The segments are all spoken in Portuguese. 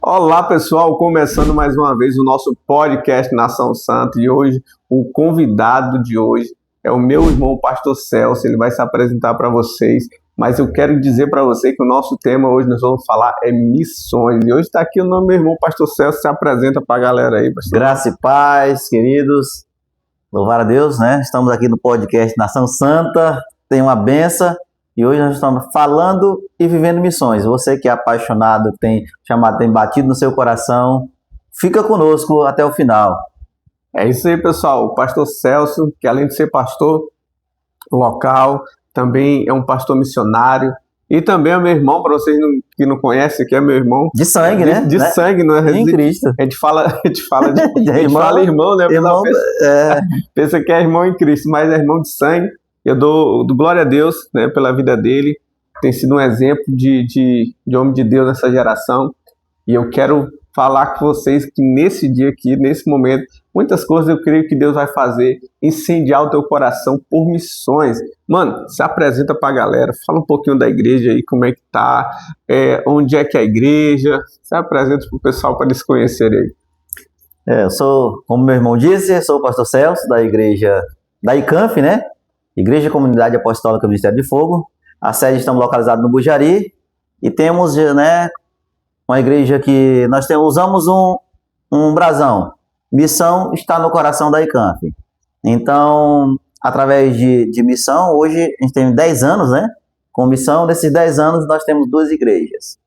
Olá pessoal, começando mais uma vez o nosso podcast Nação Santa e hoje o convidado de hoje é o meu irmão o Pastor Celso. Ele vai se apresentar para vocês, mas eu quero dizer para você que o nosso tema hoje nós vamos falar é missões e hoje está aqui o meu irmão o Pastor Celso. Se apresenta para a galera aí, pastor. Graça e paz, queridos, louvar a Deus, né? Estamos aqui no podcast Nação Santa, tem uma benção. E hoje nós estamos falando e vivendo missões. Você que é apaixonado, tem chamado, tem batido no seu coração, fica conosco até o final. É isso aí, pessoal. O pastor Celso, que além de ser pastor local, também é um pastor missionário. E também é meu irmão, para vocês que não conhecem, que é meu irmão. De sangue, né? De sangue, não é? Em Cristo. A gente fala irmão, né? Irmão, pensa que é irmão em Cristo, mas é irmão de sangue. Eu dou glória a Deus, né, pela vida dele. Tem sido um exemplo de homem de Deus nessa geração. E eu quero falar com vocês que nesse dia aqui, nesse momento, muitas coisas eu creio que Deus vai fazer, incendiar o teu coração por missões. Mano, se apresenta pra galera, fala um pouquinho da igreja aí, como é que tá, onde é que é a igreja, se apresenta pro pessoal para eles conhecerem aí. Eu sou, como meu irmão disse, sou o pastor Celso, da igreja da ICANF, né? Igreja Comunidade Apostólica do Ministério de Fogo. A sede estamos localizados no Bujari e temos, né, uma igreja que nós usamos um brasão. Missão está no coração da ICANF. Então, através de missão, hoje a gente tem 10 anos, né? Com missão, desses 10 anos nós temos 2 igrejas.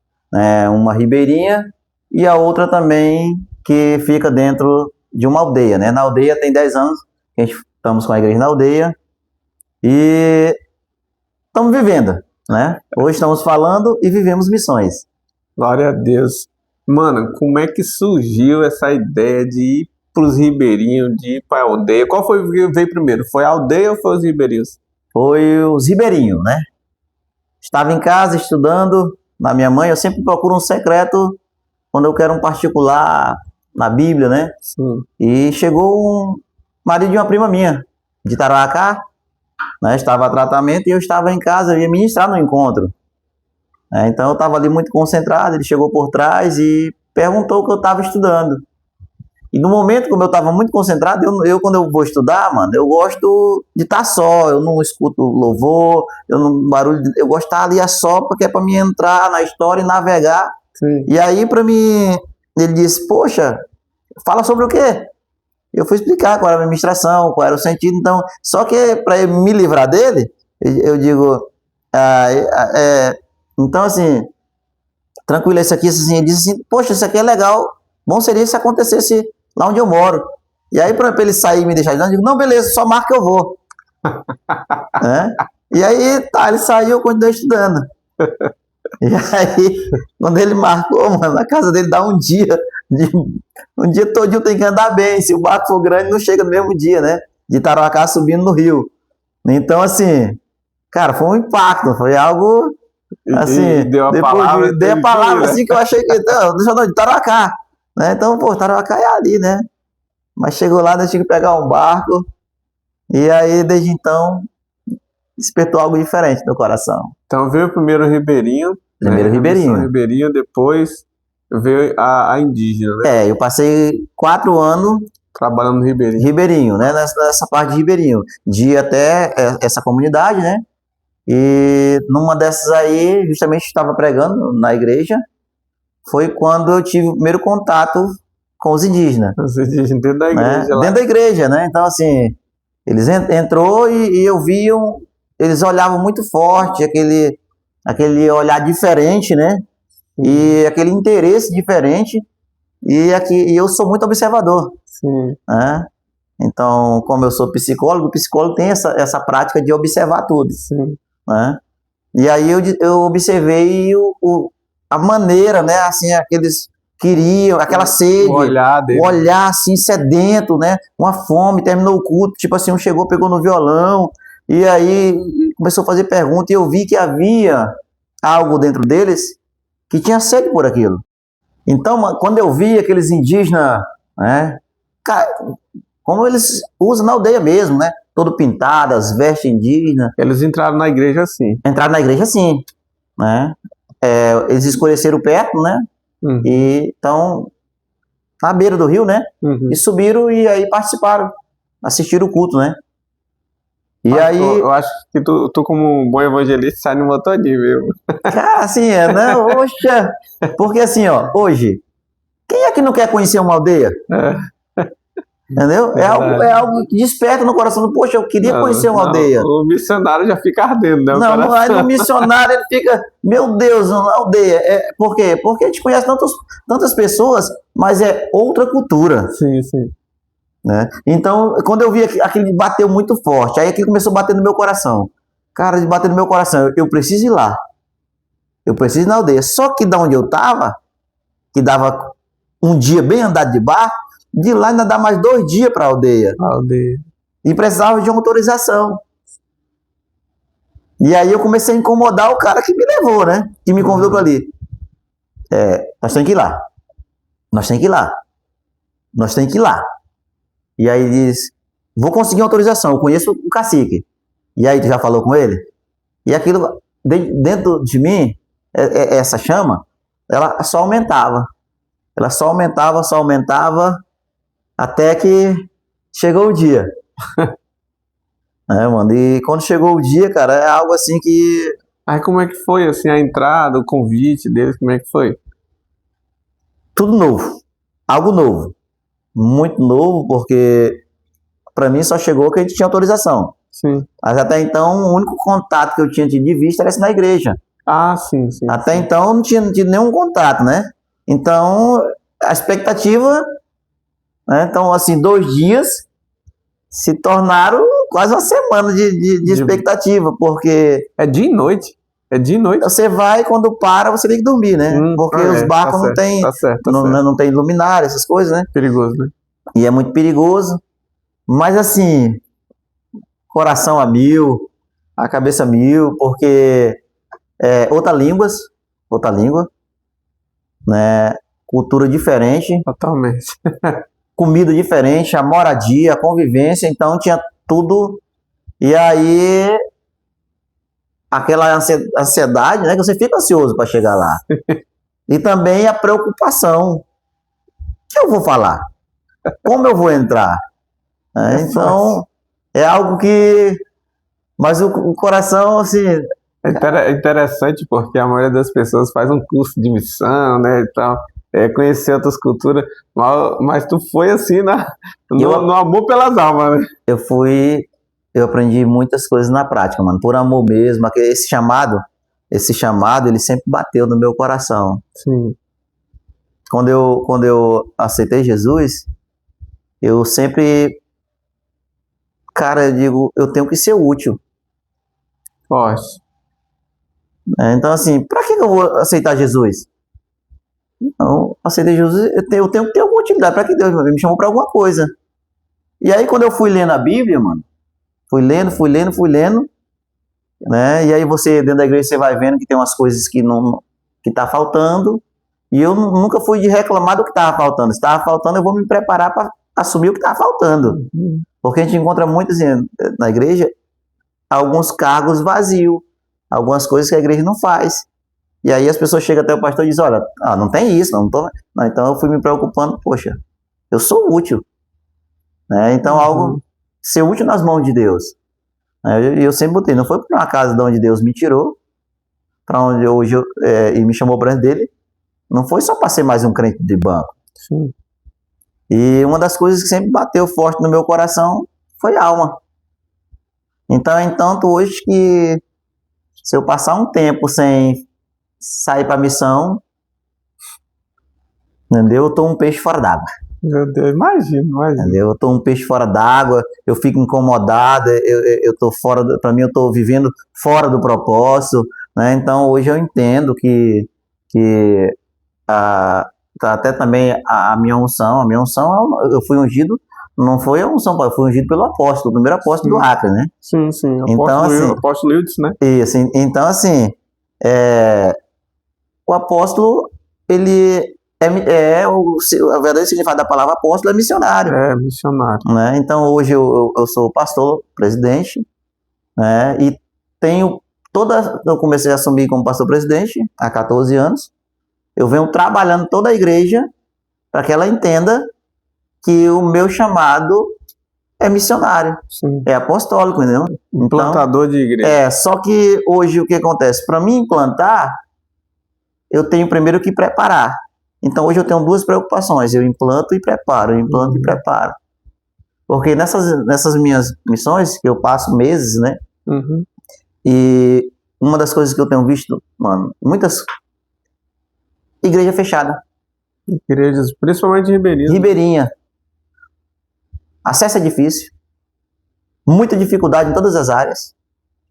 Uma ribeirinha e a outra também que fica dentro de uma aldeia, né? Na aldeia tem 10 anos que estamos com a igreja na aldeia. E estamos vivendo, né? Hoje estamos falando e vivemos missões. Glória a Deus. Mano, como é que surgiu essa ideia de ir para os ribeirinhos, de ir para a aldeia? Qual foi que veio primeiro? Foi a aldeia ou foi os ribeirinhos? Foi os ribeirinhos, né? Estava em casa estudando na minha mãe. Eu sempre procuro um secreto quando eu quero um particular na Bíblia, né? Sim. E chegou um marido de uma prima minha, de Tarauacá. Né, estava a tratamento e eu estava em casa, eu ia ministrar no encontro. Então eu estava ali muito concentrado, ele chegou por trás e perguntou o que eu estava estudando. E no momento, como eu estava muito concentrado, eu quando eu vou estudar, mano, eu gosto de estar só, eu não escuto louvor, eu gosto de estar ali a só, porque é para mim entrar na história e navegar. Sim. E aí para mim, ele disse, poxa, fala sobre o quê? Eu fui explicar qual era a minha ministração, qual era o sentido. Então, só que para eu me livrar dele, eu digo, então assim, tranquilo, isso aqui, assim, ele disse assim, poxa, isso aqui é legal, bom seria se acontecesse lá onde eu moro. E aí, para ele sair e me deixar de lá, eu digo, não, beleza, só marca que eu vou. E aí, tá, ele saiu, eu continuei estudando. E aí, quando ele marcou, mano, a casa dele dá um dia todinho tem que andar bem. Se o barco for grande, não chega no mesmo dia, né? De Tarauacá subindo no rio. Então, assim, cara, foi um impacto, foi algo assim. Deu a palavra. Dei a palavra assim que eu achei que. Não, de Tarauacá. Né? Então, pô, Tarauacá é ali, né? Mas chegou lá, nós tínhamos que pegar um barco. E aí, desde então, despertou algo diferente no coração. Então veio o primeiro ribeirinho. Primeiro ribeirinho, depois veio a indígena, né? Eu passei 4 anos trabalhando no ribeirinho. Ribeirinho, né? Nessa parte de ribeirinho. De ir até essa comunidade, né? E numa dessas aí, justamente estava pregando na igreja, foi quando eu tive o primeiro contato com os indígenas. Os indígenas dentro da igreja. Né? Dentro da igreja, né? Então, assim, eles entrou e eu vi, eles olhavam muito forte, aquele olhar diferente, né? E aquele interesse diferente, e eu sou muito observador. Sim. Né? Então, como eu sou psicólogo, o psicólogo tem essa prática de observar tudo. Sim. Né? E aí eu observei a maneira, né? Assim, aqueles queriam, aquela sede, o olhar assim, sedento, né? Uma fome, terminou o culto, tipo assim, um chegou, pegou no violão, e aí começou a fazer pergunta, e eu vi que havia algo dentro deles que tinha sede por aquilo. Então, quando eu vi aqueles indígenas, né, como eles usam na aldeia mesmo, né, todo pintado, as vestes indígenas. Eles entraram na igreja assim. Entraram na igreja assim, né, eles escureceram perto, né, Uhum. E então, na beira do rio, né? Uhum. E subiram e aí participaram, assistiram o culto, né? E Pastor, aí, eu acho que tu como um bom evangelista, sai no todinho, viu? cara, assim, né? Oxa, porque assim, ó, hoje, quem é que não quer conhecer uma aldeia? Entendeu? Verdade. É algo que desperta no coração do, poxa, eu queria conhecer uma aldeia. O missionário já fica ardendo, né? O Não, aí no coração. missionário ele fica, meu Deus, uma aldeia. Por quê? Porque a gente conhece tantas pessoas, mas é outra cultura. Sim, sim. Né? Então, quando eu vi aquele bateu muito forte, aí aquilo começou a bater no meu coração. Cara, de bater no meu coração, eu preciso ir lá. Eu preciso ir na aldeia. Só que da onde eu tava, que dava um dia bem andado de barco, de lá ainda dá mais 2 dias para a aldeia. Aldeia. E precisava de uma autorização. E aí eu comecei a incomodar o cara que me levou, né? Que me convidou para ali. Nós temos que ir lá. Nós temos que ir lá. Nós temos que ir lá. E aí ele diz, vou conseguir uma autorização, eu conheço o cacique. E aí tu já falou com ele? E aquilo, dentro de mim, essa chama, ela só aumentava. Ela só aumentava, até que chegou o dia. Mano, e quando chegou o dia, cara, é algo assim que... Aí como é que foi, assim, a entrada, o convite deles, como é que foi? Tudo novo. Algo novo. Muito novo, porque para mim só chegou que a gente tinha autorização. Sim. Mas até então, o único contato que eu tinha de vista era esse na igreja. Ah, sim. Até então, eu não tinha tido nenhum contato, né? Então, a expectativa... né? Então, assim, 2 dias se tornaram quase uma semana de expectativa, porque... É dia e noite. É dia e noite. Você vai, quando para, você tem que dormir, né? Porque os barcos não tem... Tá certo. Não tem luminária, essas coisas, né? Perigoso, né? E é muito perigoso. Mas, assim, coração a mil, a cabeça a mil, porque outra língua, né? Cultura diferente. Totalmente. Comida diferente, a moradia, a convivência, então tinha tudo. E aí, aquela ansiedade, né? Que você fica ansioso para chegar lá. E também a preocupação. O que eu vou falar? Como eu vou entrar? Então, é algo que... Mas o coração, assim... É interessante porque a maioria das pessoas faz um curso de missão, né, e tal, conhecer outras culturas, mas tu foi assim, no amor pelas almas, né? Eu aprendi muitas coisas na prática, mano, por amor mesmo. Esse chamado, ele sempre bateu no meu coração. Sim. Quando eu aceitei Jesus, eu sempre, cara, eu digo, eu tenho que ser útil. Forte. Então, assim, pra que eu vou aceitar Jesus? Não, aceitei Jesus, eu tenho que ter alguma utilidade. Pra que Deus me chamou pra alguma coisa? E aí, quando eu fui lendo a Bíblia, mano, fui lendo, né? E aí você, dentro da igreja, você vai vendo que tem umas coisas que tá faltando. E eu nunca fui de reclamar do que tava faltando. Se tava faltando, eu vou me preparar para assumir o que tava faltando. Porque a gente encontra muito, assim, na igreja, alguns cargos vazios, algumas coisas que a igreja não faz. E aí as pessoas chegam até o pastor e dizem, olha, não tem isso, não tô... Não, então eu fui me preocupando, poxa, eu sou útil. Né? Então algo, ser útil nas mãos de Deus. Eu sempre botei, não foi para uma casa de onde Deus me tirou, para onde hoje e me chamou para dele, não foi só para ser mais um crente de banco. Sim. E uma das coisas que sempre bateu forte no meu coração foi a alma. Então hoje que se eu passar um tempo sem sair para missão, entendeu? Eu tô um peixe fora d'água. Meu Deus, imagina. Entendeu? Eu tô um peixe fora d'água, eu fico incomodado, eu tô fora, para mim eu tô vivendo fora do propósito, né? Então hoje eu entendo que até também a minha unção, eu fui ungido, não foi a unção, eu fui ungido pelo apóstolo, o primeiro apóstolo do Acre, né? Sim. Então, assim, Apóstolo Hildes, né? Isso, então assim, o apóstolo, ele a verdadeira significado da palavra apóstolo é missionário. É, missionário. Né? Então hoje eu sou pastor, presidente, né? E eu comecei a assumir como pastor presidente há 14 anos, eu venho trabalhando toda a igreja para que ela entenda que o meu chamado é missionário, Sim. é apostólico, entendeu? Implantador de igreja. Só que hoje o que acontece? Para mim implantar, eu tenho primeiro que preparar. Então hoje eu tenho duas preocupações, eu implanto e preparo, eu implanto e preparo. Porque nessas minhas missões, que eu passo meses, né? Uhum. E uma das coisas que eu tenho visto, mano, muitas igreja fechada. Igrejas, principalmente ribeirinhas. Ribeirinha. Acesso é difícil. Muita dificuldade em todas as áreas.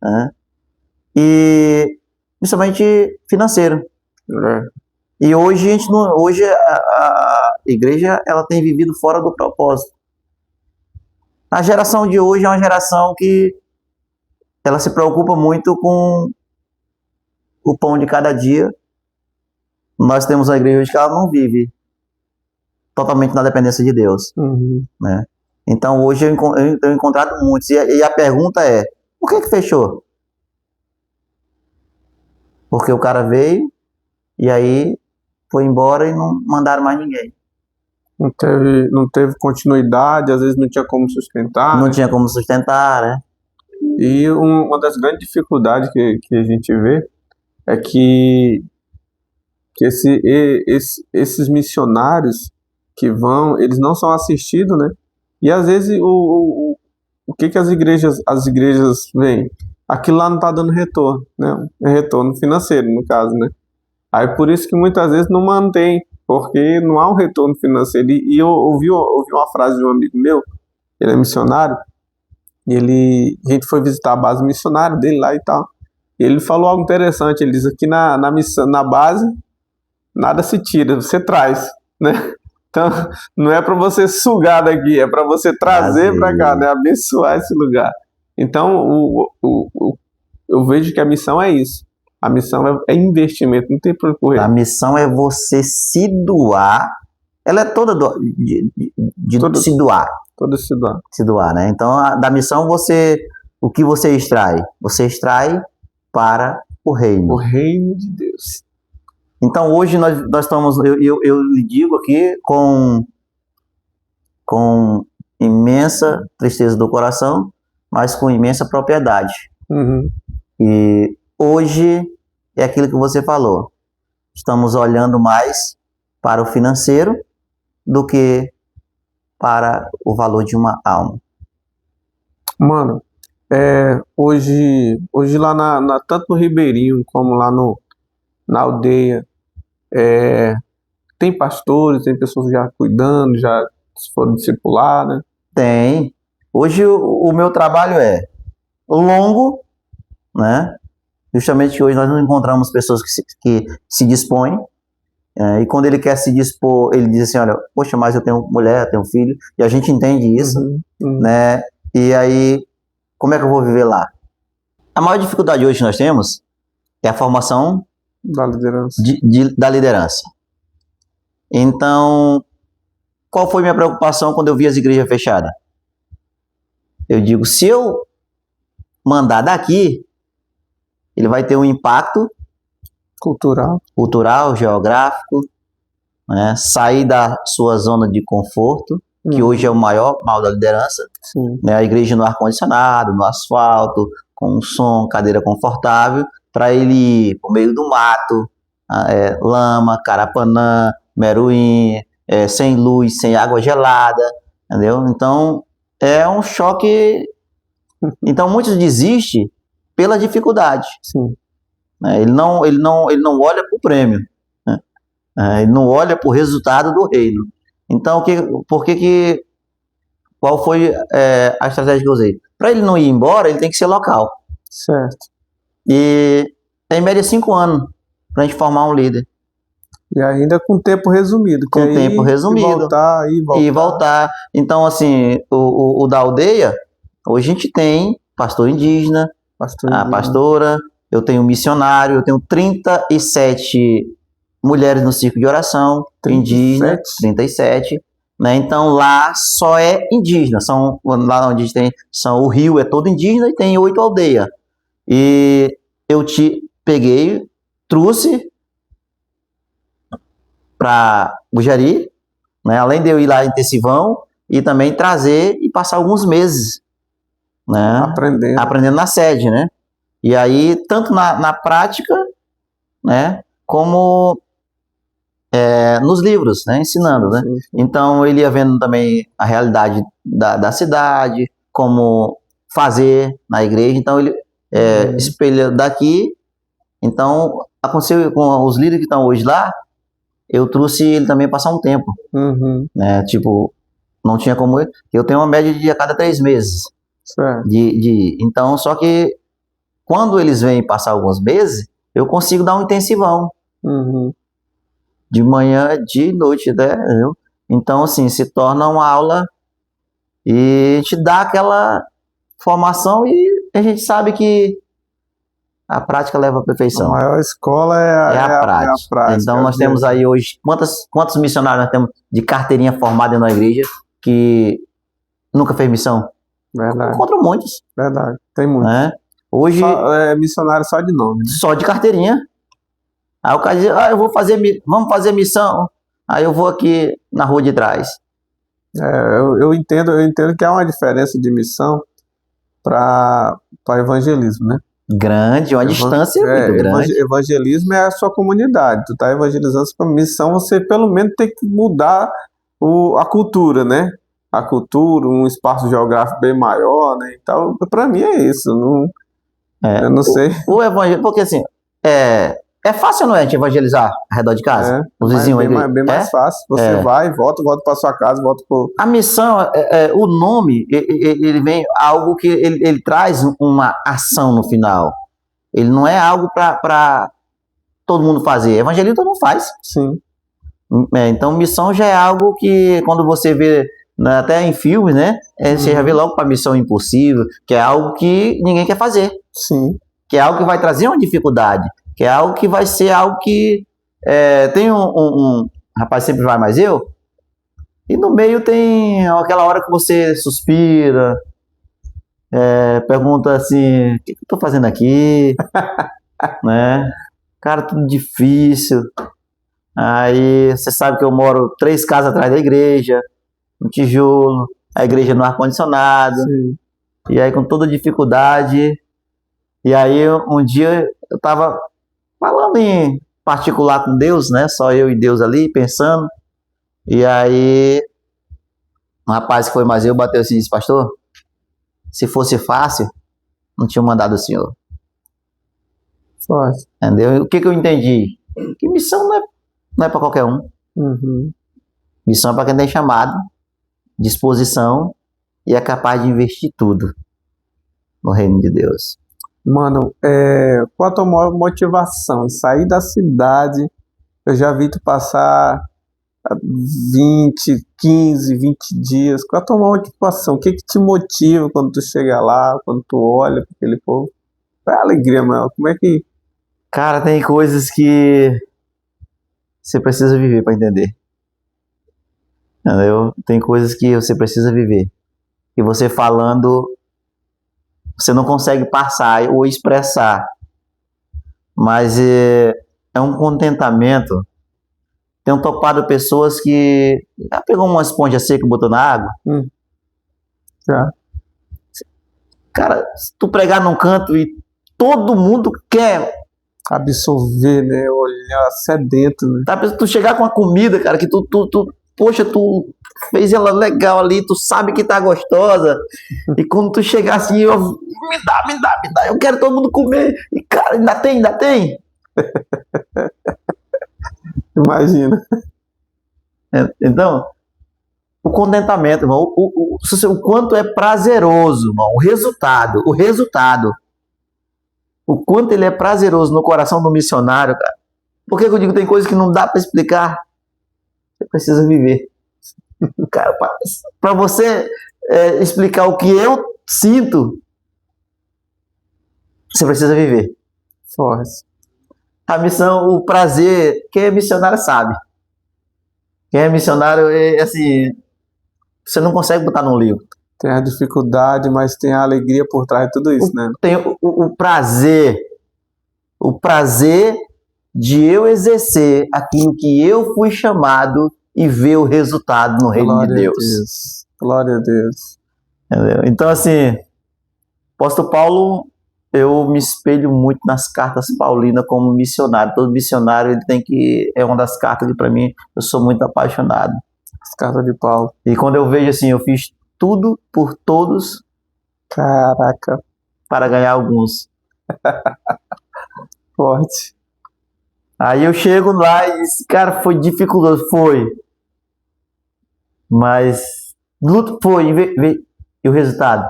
Né? E principalmente financeiro. É. E hoje a gente não, hoje a igreja ela tem vivido fora do propósito. A geração de hoje é uma geração que ela se preocupa muito com o pão de cada dia. Nós temos uma igreja hoje que ela não vive totalmente na dependência de Deus. Uhum. Né? Então hoje eu tenho encontrado muitos. E a pergunta é, por que fechou? Porque o cara veio e aí foi embora e não mandaram mais ninguém. Não teve continuidade, às vezes não tinha como sustentar. Não né? tinha como sustentar, né? E uma das grandes dificuldades que a gente vê é que esses missionários que vão, eles não são assistidos, né? E às vezes o que as igrejas veem? Aquilo lá não está dando retorno, né? É retorno financeiro, no caso, né? Aí por isso que muitas vezes não mantém, porque não há um retorno financeiro. E eu ouvi uma frase de um amigo meu, ele é missionário, e a gente foi visitar a base missionária dele lá e tal. E ele falou algo interessante, ele diz aqui na missão, na base, nada se tira, você traz, né? Então, não é para você sugar daqui, é para você trazer para cá, né? Abençoar esse lugar. Então, eu vejo que a missão é isso. A missão é investimento, não tem para correr. A missão é você se doar. Ela é toda se doar. Toda se doar. Se doar, né? Então, da missão, o que você extrai? Você extrai para o reino. O reino de Deus. Então, hoje nós estamos, eu lhe digo aqui com imensa tristeza do coração, mas com imensa propriedade. Uhum. E hoje é aquilo que você falou. Estamos olhando mais para o financeiro do que para o valor de uma alma. Mano, hoje lá tanto no Ribeirinho como lá na aldeia, tem pastores, tem pessoas já cuidando, já foram discipular, né? Tem. Hoje o meu trabalho é longo, né? Justamente hoje nós não encontramos pessoas que se dispõem. E quando ele quer se dispor, ele diz assim, olha, poxa, mas eu tenho mulher, eu tenho filho, e a gente entende isso, né? E aí, como é que eu vou viver lá? A maior dificuldade hoje que nós temos é a formação da liderança. Da liderança. Então, qual foi minha preocupação quando eu vi as igrejas fechadas? Eu digo, se eu mandar daqui, ele vai ter um impacto cultural, geográfico, né? Sair da sua zona de conforto, que hoje é o maior mal da liderança, né? A igreja no ar-condicionado, no asfalto, com um som, cadeira confortável, para ele ir por meio do mato, lama, carapanã, meruim, sem luz, sem água gelada, entendeu? Então, é um choque. Então, muitos desistem pela dificuldade. Sim. Ele não olha para o prêmio, né? Ele não olha para o resultado do reino. Então, qual foi a estratégia que eu usei? Para ele não ir embora, ele tem que ser local. Certo. E em média 5 anos para a gente formar um líder. E ainda com tempo resumido. Com tempo resumido. E voltar. Então, assim, o da aldeia, hoje a gente tem pastor indígena, a pastora, eu tenho missionário, eu tenho 37 mulheres no círculo de oração, 37. Indígena, 37. Né? Então lá só é indígena, lá onde a gente tem, o rio é todo indígena e tem 8 aldeias. E eu peguei, trouxe para Bujari, né? Além de eu ir lá intensivão e também trazer e passar alguns meses, né? Aprendendo na sede, né? E aí, tanto na prática, né? Como nos livros, né? Ensinando, né? Sim. Então, ele ia vendo também a realidade da cidade, como fazer na igreja. Então, ele espelha daqui. Então, aconteceu com os líderes que estão hoje lá, eu trouxe ele também passar um tempo, né? Tipo, não tinha como eu tenho uma média de a cada 3 meses. Certo. Então, só que quando eles vêm passar alguns meses, eu consigo dar um intensivão. De manhã, de noite, né? Então, assim, se torna uma aula e te dá aquela formação e a gente sabe que a prática leva à perfeição. A maior escola é a prática. Então, nós temos aí hoje, quantos missionários nós temos de carteirinha formada na igreja que nunca fez missão? Verdade. Encontra muitos. Verdade, tem muitos. Né? Hoje, missionário só de nome. Né? Só de carteirinha. Aí o cara diz, vamos fazer missão. Aí eu vou aqui na rua de trás. Eu entendo que há uma diferença de missão para evangelismo, né? Grande, uma distância muito grande. Evangelismo é a sua comunidade. Tu tá evangelizando para missão, você pelo menos tem que mudar a cultura, né? A cultura, um espaço geográfico bem maior, né? Então, para mim é isso. Eu não sei. O evangelho, porque assim, é fácil, não é, de evangelizar ao redor de casa? Os vizinhos aí. Bem mais fácil. Você vai, volta para sua casa, volta pro... A missão, o nome, ele vem algo que ele traz uma ação no final. Ele não é algo para todo mundo fazer. Evangelismo todo mundo faz. Sim. Então, missão já é algo que, quando você vê, né, até em filmes, né? Você já vê logo para Missão Impossível, que é algo que ninguém quer fazer. Sim. Que é algo que vai trazer uma dificuldade. Que é algo que vai ser algo que... tem um rapaz, sempre vai mais eu, e no meio tem aquela hora que você suspira, pergunta assim, o que eu tô fazendo aqui? Né? Cara, tudo difícil. Aí você sabe que eu moro 3 casas atrás da igreja, no tijolo, a igreja no ar-condicionado, e aí com toda dificuldade. E aí um dia eu tava falando em particular com Deus, né? Só eu e Deus ali, pensando. E aí, um rapaz que foi mais eu bateu assim e disse, pastor, se fosse fácil, não tinha mandado o senhor. Fácil. Entendeu? E o que eu entendi? Que missão não é para qualquer um. Missão é para quem tem chamado, disposição e é capaz de investir tudo no reino de Deus. Mano, qual a tua maior motivação? Sair da cidade, eu já vi tu passar 15, 20 dias. Qual a tua maior motivação? O que te motiva quando tu chega lá, quando tu olha para aquele povo? Qual é a alegria, mano? Como é que... Cara, tem coisas que você precisa viver para entender. Entendeu? Tem coisas que você precisa viver. E você falando... Você não consegue passar ou expressar, mas é um contentamento. Tenho topado pessoas que já pegou uma esponja seca e botou na água. Já. Cara, se tu pregar num canto e todo mundo quer absorver, né? Olhar sedento, né? Tá, tu chegar com uma comida, cara, que poxa, tu fez ela legal ali, tu sabe que tá gostosa, e quando tu chegar assim, me dá, eu quero todo mundo comer, e cara, ainda tem. Imagina. Então, o contentamento, irmão, o quanto é prazeroso, irmão, o resultado, o quanto ele é prazeroso no coração do missionário, cara. Por que eu digo tem coisas que não dá para explicar? Você precisa viver. Cara, para você explicar o que eu sinto, você precisa viver. Forte. A missão, o prazer, quem é missionário sabe. Quem é missionário, assim, você não consegue botar num livro. Tem a dificuldade, mas tem a alegria por trás de tudo isso, né? Tem o prazer. O prazer de eu exercer aquilo que eu fui chamado e ver o resultado no reino de Deus. Glória a Deus. Entendeu? Então, assim, apóstolo Paulo, eu me espelho muito nas cartas paulinas como missionário. Todo missionário, ele tem que... É uma das cartas que, para mim, eu sou muito apaixonado. As cartas de Paulo. E quando eu vejo assim, eu fiz tudo por todos. Caraca. Para ganhar alguns. Forte. Aí eu chego lá e disse, cara, foi dificultoso. Foi. Mas luto foi. E o resultado?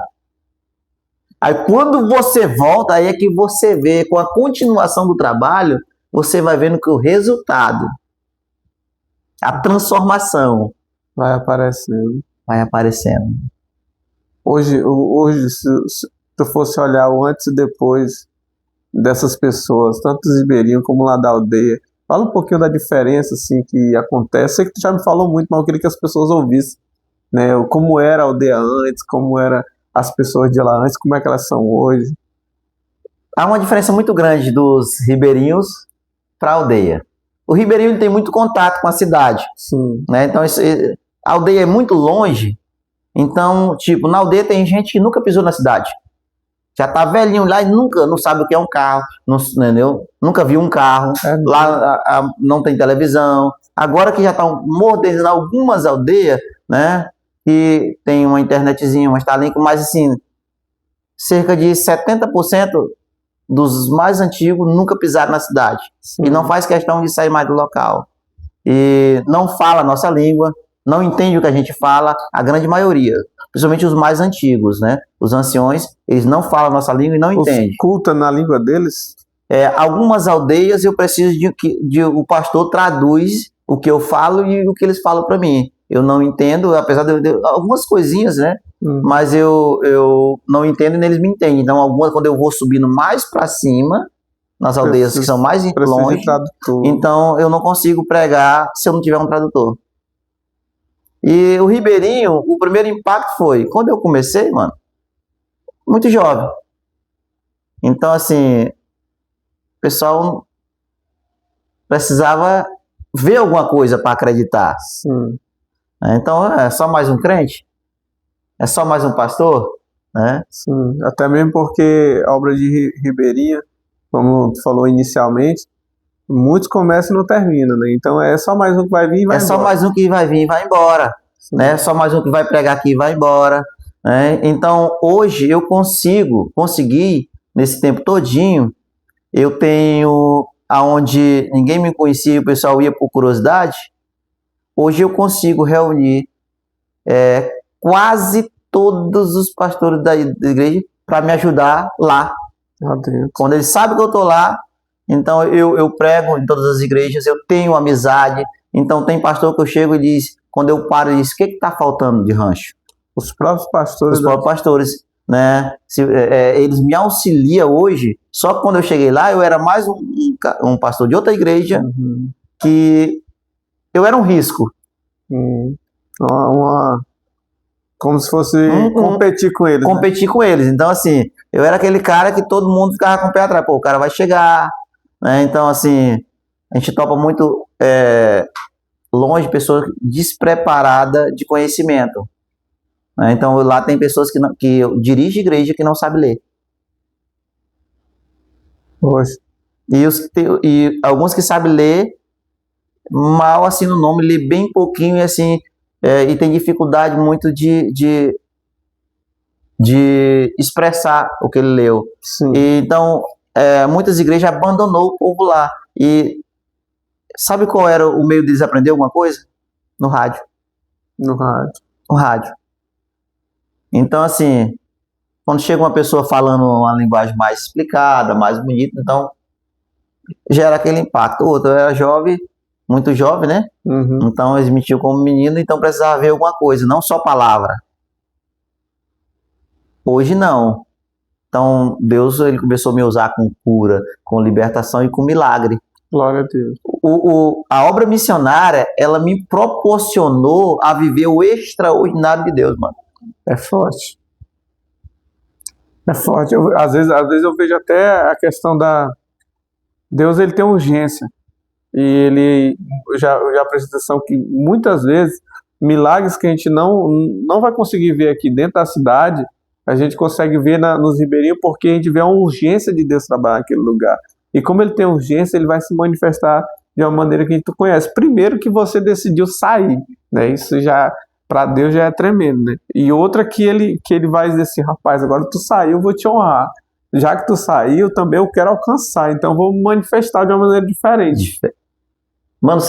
Aí quando você volta, aí é que você vê, com a continuação do trabalho, você vai vendo que o resultado, a transformação, vai aparecendo. Vai aparecendo. Hoje se tu fosse olhar o antes e depois dessas pessoas, tanto os ribeirinhos como lá da aldeia, fala um pouquinho da diferença assim, que acontece. Sei que tu já me falou muito, mas eu queria que as pessoas ouvissem, né? Como era a aldeia antes, como era as pessoas de lá antes, como é que elas são hoje. Há uma diferença muito grande dos ribeirinhos para a aldeia. O ribeirinho tem muito contato com a cidade. Sim. Né? Então, a aldeia é muito longe. Então, tipo, na aldeia tem gente que nunca pisou na cidade. Já tá velhinho lá e não sabe o que é um carro, não, entendeu? Nunca viu um carro. Lá não tem televisão. Agora que já estão modernizando algumas aldeias, né? Que tem uma internetzinha, uma Starlink, mas assim, cerca de 70% dos mais antigos nunca pisaram na cidade. Sim. E não faz questão de sair mais do local. E não fala a nossa língua, não entende o que a gente fala, a grande maioria. Principalmente os mais antigos, né? Os anciões, eles não falam a nossa língua e não entendem. Escuta na língua deles? Algumas aldeias eu preciso de o pastor traduz o que eu falo e o que eles falam para mim. Eu não entendo, apesar de algumas coisinhas, né? Mas eu não entendo e eles me entendem. Então, quando eu vou subindo mais para cima, nas aldeias que são mais longe, então eu não consigo pregar se eu não tiver um tradutor. E o ribeirinho, o primeiro impacto foi, quando eu comecei, mano, muito jovem. Então, assim, o pessoal precisava ver alguma coisa para acreditar. Sim. Então, é só mais um crente? É só mais um pastor? Né? Sim, até mesmo porque a obra de ribeirinha, como tu falou inicialmente, muitos começam e não terminam, né? Então é só mais um que vai vir e vai embora. Só mais um que vai vir e vai embora. Né? Só mais um que vai pregar aqui e vai embora. Né? Então, hoje eu consegui, nesse tempo todinho, eu tenho, aonde ninguém me conhecia e o pessoal ia por curiosidade, hoje eu consigo reunir quase todos os pastores da igreja para me ajudar lá. Quando eles sabem que eu estou lá, então eu prego em todas as igrejas, eu tenho amizade. Então tem pastor que eu chego e diz, quando eu paro, ele diz, o que está faltando de rancho? Os próprios pastores. Os próprios pastores, né? Eles me auxiliam hoje. Só que quando eu cheguei lá, eu era mais um pastor de outra igreja, que eu era um risco. Como se fosse competir com eles. Competir com eles. Então, assim, eu era aquele cara que todo mundo ficava com o pé atrás. Pô, o cara vai chegar. Né? Então, assim, a gente topa muito longe de pessoas despreparadas de conhecimento. Né? Então, lá tem pessoas que dirigem igreja que não sabem ler. Poxa. E alguns que sabem ler, mal assim no nome, lê bem pouquinho e assim... e tem dificuldade muito de expressar o que ele leu. Então, muitas igrejas abandonou o povo lá. E sabe qual era o meio deles aprender alguma coisa? No rádio. No rádio. Então, assim, quando chega uma pessoa falando uma linguagem mais explicada, mais bonita, então gera aquele impacto. O outro era jovem, muito jovem, né? Então eles me tinham como menino, então precisava ver alguma coisa, não só palavra. Hoje não. Então Deus, ele começou a me usar com cura, com libertação e com milagre. Glória a Deus. A obra missionária, ela me proporcionou a viver o extraordinário de Deus, mano. É forte. É forte. Às vezes eu vejo até a questão Deus ele tem urgência. E ele, eu já prestei atenção que muitas vezes milagres que a gente não vai conseguir ver aqui dentro da cidade, a gente consegue ver nos ribeirinhos porque a gente vê a urgência de Deus trabalhar naquele lugar. E como ele tem urgência, ele vai se manifestar de uma maneira que a gente conhece. Primeiro que você decidiu sair, né? Isso já, para Deus, já é tremendo, né? E outra que ele vai dizer assim, rapaz, agora tu saiu, eu vou te honrar. Já que tu saiu, também eu quero alcançar, então eu vou me manifestar de uma maneira diferente. Mano,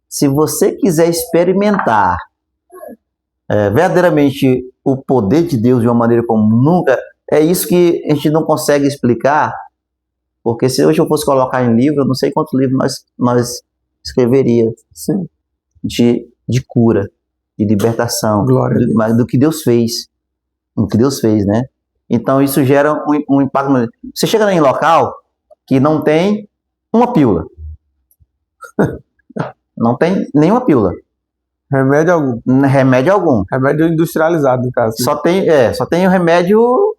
se você quiser experimentar verdadeiramente o poder de Deus de uma maneira como nunca, é isso que a gente não consegue explicar, porque se hoje eu fosse colocar em livro, eu não sei quantos livros nós escreveria. Sim. De cura, de libertação, do que Deus fez, né? Então isso gera um impacto. Você chega em local que não tem uma pílula, não tem nenhuma pílula, remédio algum, remédio industrializado no caso. Só tem o remédio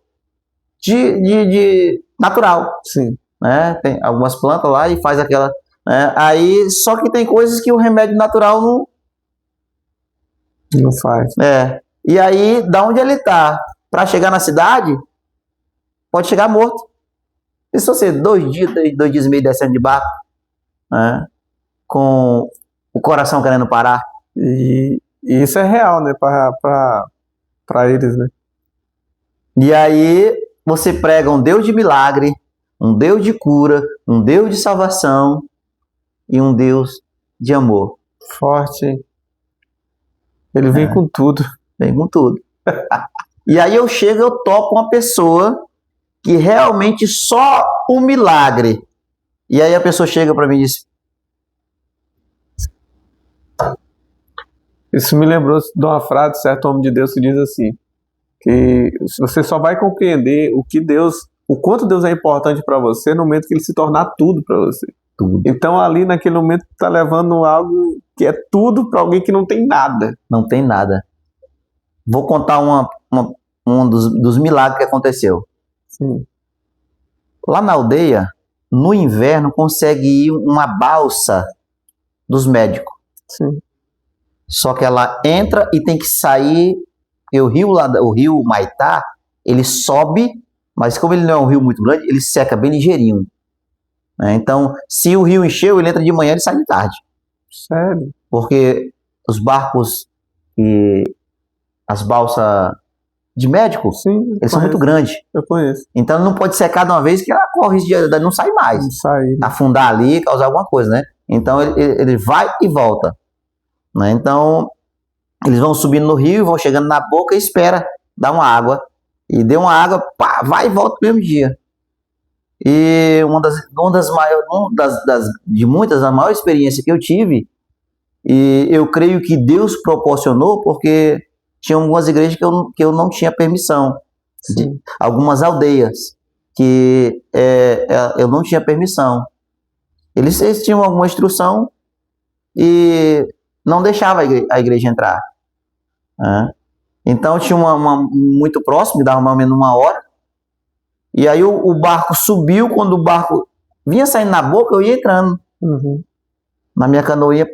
de natural. Sim. Né? Tem algumas plantas lá e faz aquela, né? Aí só que tem coisas que o remédio natural não faz. E aí, da onde ele está para chegar na cidade, pode chegar morto. E se você 2 dias e meio descendo de barco, né? Com o coração querendo parar. E isso é real, né? Para eles, né? E aí você prega um Deus de milagre, um Deus de cura, um Deus de salvação e um Deus de amor. Forte, hein? Ele vem com tudo. Vem com tudo. E aí eu topo uma pessoa que realmente só o milagre. E aí a pessoa chega para mim e diz... Isso me lembrou de uma frase de certo homem de Deus que diz assim, que você só vai compreender o quanto Deus é importante para você no momento que ele se tornar tudo para você. Tudo. Então ali naquele momento tá levando algo que é tudo para alguém que não tem nada. Não tem nada. Vou contar um dos milagres que aconteceu. Sim. Lá na aldeia, no inverno, consegue ir uma balsa dos médicos. Sim. Só que ela entra e tem que sair. E o rio Maitá, ele sobe, mas como ele não é um rio muito grande, ele seca bem ligeirinho. Então, se o rio encheu, ele entra de manhã e sai de tarde. Sério? Porque os barcos e as balsas de médico, sim, eles são muito grandes. Eu conheço. Então não pode secar de uma vez que ela corre de não sai mais. Não sai, né? Afundar ali, causar alguma coisa, né? Então ele vai e volta. Né? Então eles vão subindo no rio, vão chegando na boca e espera dar uma água. E deu uma água, pá, vai e volta no mesmo dia. E de muitas das maiores experiências que eu tive, e eu creio que Deus proporcionou porque tinha algumas igrejas que eu não tinha permissão. Algumas aldeias que eu não tinha permissão. Eles tinham alguma instrução e não deixava a igreja entrar. Então tinha uma muito próximo, dava mais ou menos 1 hora. E aí o barco subiu, quando o barco vinha saindo na boca, eu ia entrando. Uhum. Na minha canoinha,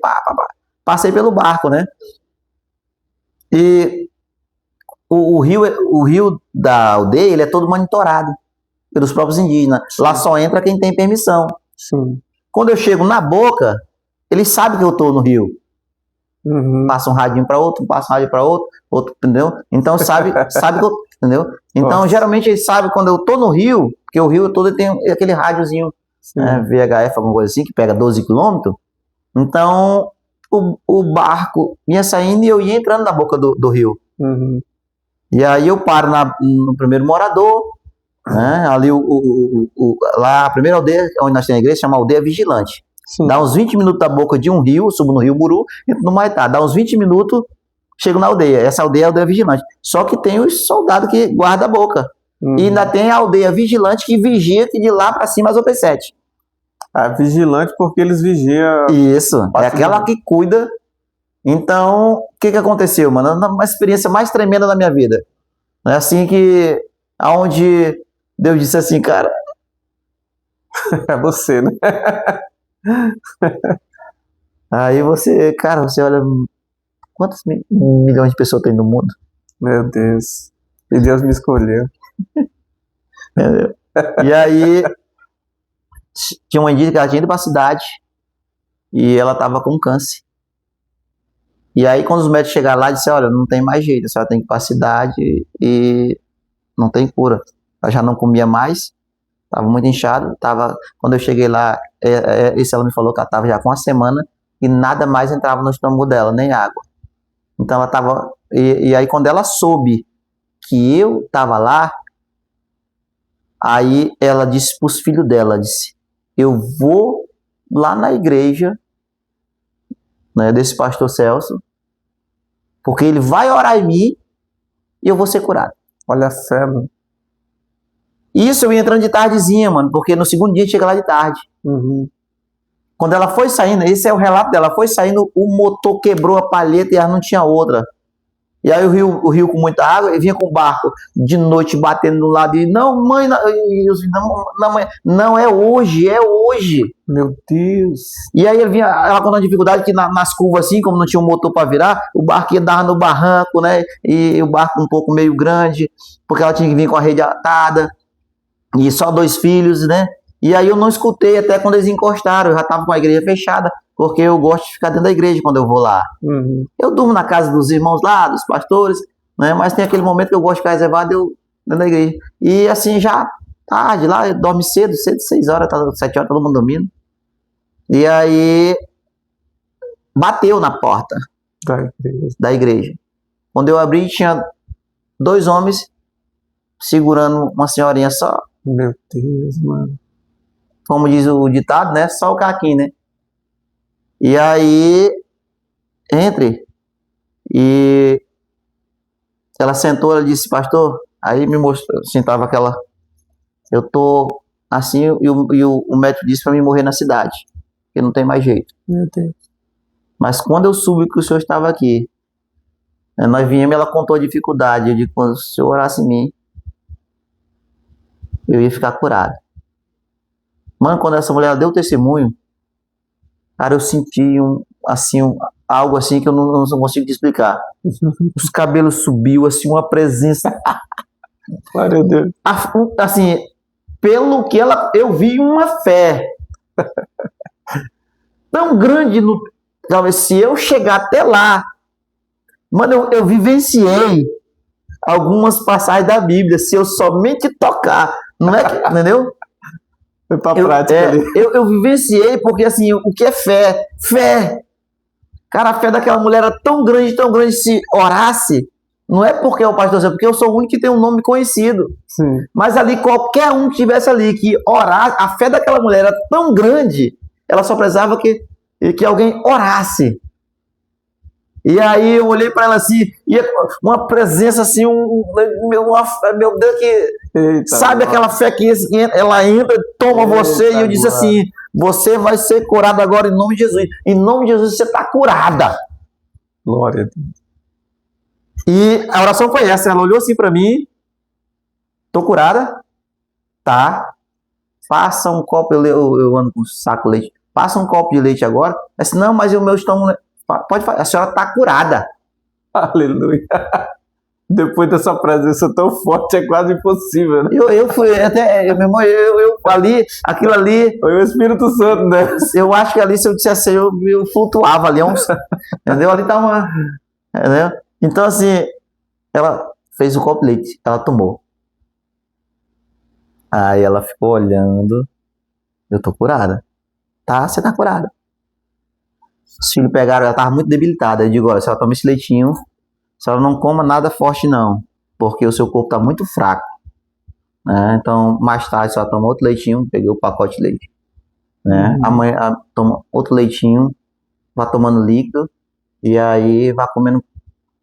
passei pelo barco, né? E o rio da aldeia, ele é todo monitorado pelos próprios indígenas. Sim. Lá só entra quem tem permissão. Sim. Quando eu chego na boca, eles sabem que eu estou no rio. Uhum. Passa um radinho para outro, passa um radinho para outro, entendeu? Então sabe que eu, entendeu? Então Nossa. Geralmente eles sabem quando eu tô no rio, porque o rio todo tem aquele rádiozinho, VHF, alguma coisa assim, que pega 12 km. Então o barco ia saindo e eu ia entrando na boca do rio. Uhum. E aí eu paro no primeiro morador, né? Ali lá a primeira aldeia onde nós temos a igreja chama Aldeia Vigilante. Sim. Dá uns 20 minutos da boca de um rio, subo no rio Buru, entro no Maitá. Dá uns 20 minutos, chego na aldeia. Essa aldeia é a Aldeia Vigilante. Só que tem os soldados que guardam a boca. Uhum. E ainda tem a Aldeia Vigilante que vigia que de lá para cima as OP7. A vigilante porque eles vigiam... Isso, é aquela que cuida. Então, o que aconteceu, mano? Uma experiência mais tremenda da minha vida. É assim que... Aonde Deus disse assim, cara... É você, né? Aí você, cara, você olha, quantos milhões de pessoas tem no mundo? Meu Deus. E Deus me escolheu. Entendeu? E aí, tinha uma indígena que ela tinha ido pra cidade e ela tava com câncer. E aí, quando os médicos chegaram lá, disseram, olha, não tem mais jeito, a senhora tem que ir pra cidade e não tem cura. Ela já não comia mais, tava muito inchado, quando eu cheguei lá, ela me falou que ela tava já com uma semana e nada mais entrava no estômago dela, nem água. Então ela tava, e aí quando ela soube que eu tava lá, aí ela disse pros filhos dela, disse, eu vou lá na igreja, né, desse pastor Celso, porque ele vai orar em mim e eu vou ser curado. Olha a fé, mano. Isso eu ia entrando de tardezinha, mano, porque no segundo dia chega lá de tarde. Uhum. Quando ela foi saindo, esse é o relato dela, foi saindo, o motor quebrou a palheta e ela não tinha outra. E aí o rio com muita água, e vinha com o barco de noite batendo no lado e não, mãe, não, mãe, não é hoje, é hoje. Meu Deus. E aí ela com a dificuldade que nas curvas assim, como não tinha um motor para virar, o barco ia dar no barranco, né? E o barco um pouco meio grande, porque ela tinha que vir com a rede atada, e só 2 filhos, né? E aí eu não escutei até quando eles encostaram, eu já estava com a igreja fechada, porque eu gosto de ficar dentro da igreja quando eu vou lá. Uhum. Eu durmo na casa dos irmãos lá, dos pastores, né? Mas tem aquele momento que eu gosto de ficar reservado dentro da igreja. E assim, já tarde lá, dorme cedo, 6 horas, 7 horas, todo mundo dormindo. E aí, bateu na porta da igreja. Quando eu abri, tinha 2 homens segurando uma senhorinha só. Meu Deus, mano. Como diz o ditado, né? Só o caquinho, né? E aí, entre. E ela sentou, ela disse, pastor, aí me mostrou, assim, tava aquela, eu tô assim, e o médico disse para mim morrer na cidade, porque não tem mais jeito. Meu Deus. Mas quando eu soube que o senhor estava aqui, nós viemos, ela contou a dificuldade, eu disse, quando o senhor orasse em mim, eu ia ficar curado. Mano, quando essa mulher deu o testemunho, cara, eu senti algo assim que eu não consigo te explicar. Os cabelos subiu, assim, uma presença. Glória a Deus. Assim, pelo que eu vi uma fé tão grande, talvez se eu chegar até lá, mano, eu vivenciei algumas passagens da Bíblia, se eu somente tocar, não é que, entendeu? Foi pra prática ali. Eu vivenciei, porque assim, o que é fé? Fé! Cara, a fé daquela mulher era tão grande, se orasse, não é porque é o pastor, é porque eu sou o único que tem um nome conhecido. Sim. Mas ali, qualquer um que estivesse ali, que orasse, a fé daquela mulher era tão grande, ela só precisava que alguém orasse. E aí eu olhei para ela assim, e uma presença assim, meu Deus, que Eita, sabe aquela fé que ela entra, toma você, e eu disse assim, você vai ser curado agora em nome de Jesus. Em nome de Jesus você está curada. Glória a Deus. E a oração foi essa, ela olhou assim para mim, tô curada? Tá. Faça um copo, eu ando com um saco de leite, passa um copo de leite agora. Eu disse, não, mas o meu estômago, pode fazer, a senhora tá curada. Aleluia. Depois dessa presença tão forte, é quase impossível, né? Eu fui, até, meu irmão, ali, aquilo ali. Foi o Espírito Santo, né? Eu acho que ali, se eu dissesse, eu flutuava ali, entendeu? Ali tá uma. Entendeu? Então, assim, ela fez o copo de leite, ela tomou. Aí ela ficou olhando, eu tô curada. Tá, você tá curada. Os filhos pegaram, ela tava muito debilitada. Eu digo, olha, se ela toma esse leitinho, se ela não coma nada forte não, porque o seu corpo tá muito fraco. Né? Então, mais tarde, se ela toma outro leitinho, peguei o pacote de leite. Né? Amanhã toma outro leitinho, vai tomando líquido, e aí vai comendo,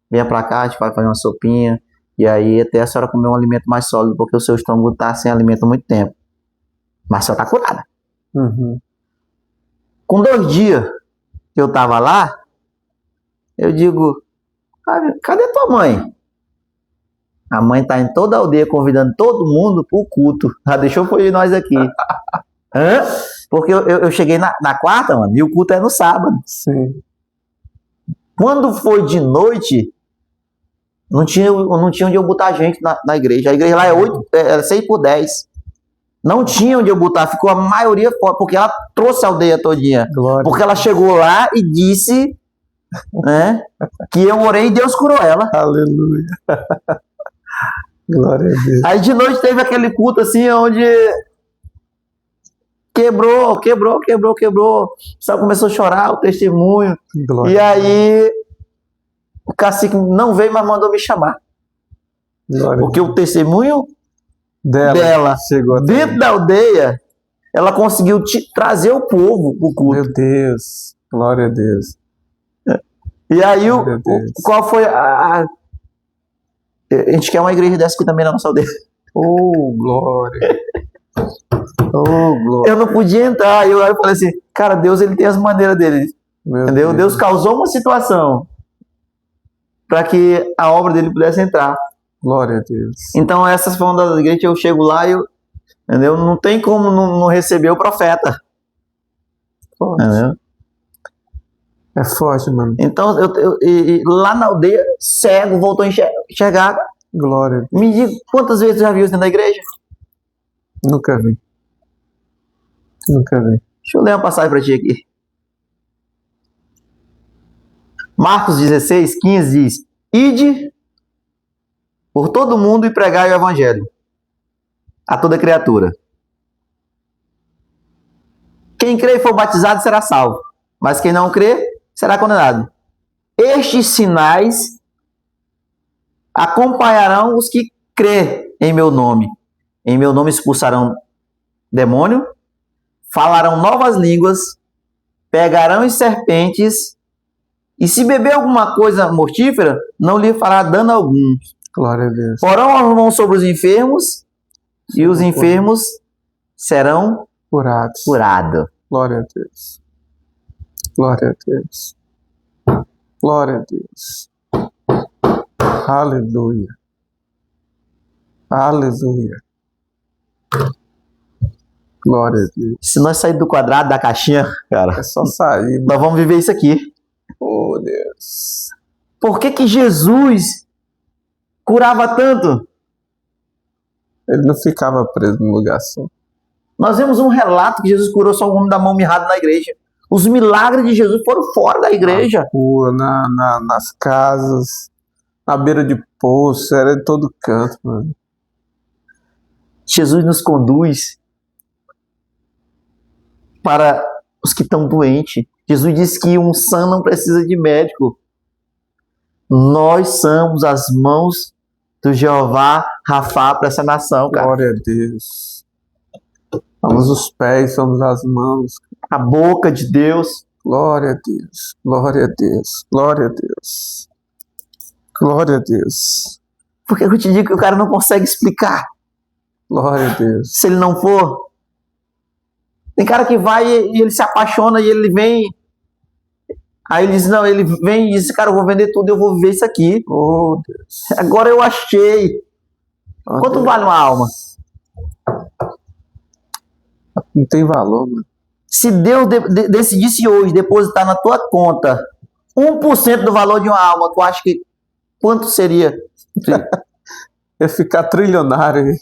venha pra cá, a gente vai fazer uma sopinha, e aí até a senhora comer um alimento mais sólido, porque o seu estômago tá sem alimento há muito tempo. Mas a senhora tá curada. Uhum. Com 2 dias que eu tava lá, eu digo, cadê tua mãe? A mãe tá em toda a aldeia convidando todo mundo pro culto. Já deixou foi nós aqui. Hã? Porque eu cheguei na quarta, mano, e o culto é no sábado. Sim. Quando foi de noite, não tinha onde eu botar gente na igreja. A igreja lá é 6 por 10. Não tinha onde eu botar, ficou a maioria fora, porque ela trouxe a aldeia todinha. Glória. Porque ela chegou lá e disse, né, que eu orei e Deus curou ela. Aleluia. Glória a Deus. Aí de noite teve aquele culto assim, onde quebrou. Só começou a chorar o testemunho. Glória. E aí o cacique não veio, mas mandou me chamar. Glória. Porque o testemunho dela chegou até dentro da aldeia, ela conseguiu trazer o povo pro culto. Meu Deus. Glória a Deus. E aí, Glória a Deus. qual foi a gente quer uma igreja dessa aqui também na nossa aldeia. Oh, glória. Oh, glória. Eu não podia entrar. Eu falei assim, cara, Deus ele tem as maneiras dele. Meu Entendeu? Deus causou uma situação para que a obra dele pudesse entrar. Glória a Deus. Então, essas foram das igrejas que eu chego lá e entendeu? Não tem como não receber o profeta. Forte. Entendeu? É forte, mano. Então, lá na aldeia, cego, voltou a enxergar. Glória. Me diga, quantas vezes você já viu isso dentro da igreja? Nunca vi. Nunca vi. Deixa eu ler uma passagem para ti aqui. Marcos 16, 15 diz: Ide por todo mundo e pregai o evangelho a toda criatura. Quem crê e for batizado será salvo, mas quem não crê será condenado. Estes sinais acompanharão os que crê em meu nome. Em meu nome expulsarão demônio, falarão novas línguas, pegarão em serpentes, e se beber alguma coisa mortífera, não lhe fará dano algum. Glória a Deus. Porão as mãos sobre os enfermos, e os enfermos serão Curados. curados. Glória a Deus. Glória a Deus. Glória a Deus. Aleluia. Aleluia. Glória a Deus. Se nós sair do quadrado, da caixinha, cara, É só sair. nós vamos viver isso aqui. Oh, Deus. Por que Jesus curava tanto? Ele não ficava preso num lugar só. Nós vemos um relato que Jesus curou só o homem da mão mirrada na igreja. Os milagres de Jesus foram fora da igreja. Na rua, nas casas, na beira de poço, era em todo canto, mano. Jesus nos conduz para os que estão doentes. Jesus disse que um sã não precisa de médico. Nós somos as mãos do Jeová Rafá para essa nação, cara. Glória a Deus. Somos os pés, somos as mãos. A boca de Deus. Glória a Deus. Glória a Deus. Glória a Deus. Glória a Deus. Porque eu te digo que o cara não consegue explicar. Glória a Deus. Se ele não for. Tem cara que vai e ele se apaixona e ele vem. Aí ele diz, não, ele vem e diz, cara, eu vou vender tudo, eu vou viver isso aqui. Oh, Deus. Agora eu achei. Oh, Quanto Deus. vale uma alma? Não tem valor, mano. Se Deus decidisse hoje depositar na tua conta 1% do valor de uma alma, tu acha que quanto seria? Ia ficar trilionário, hein?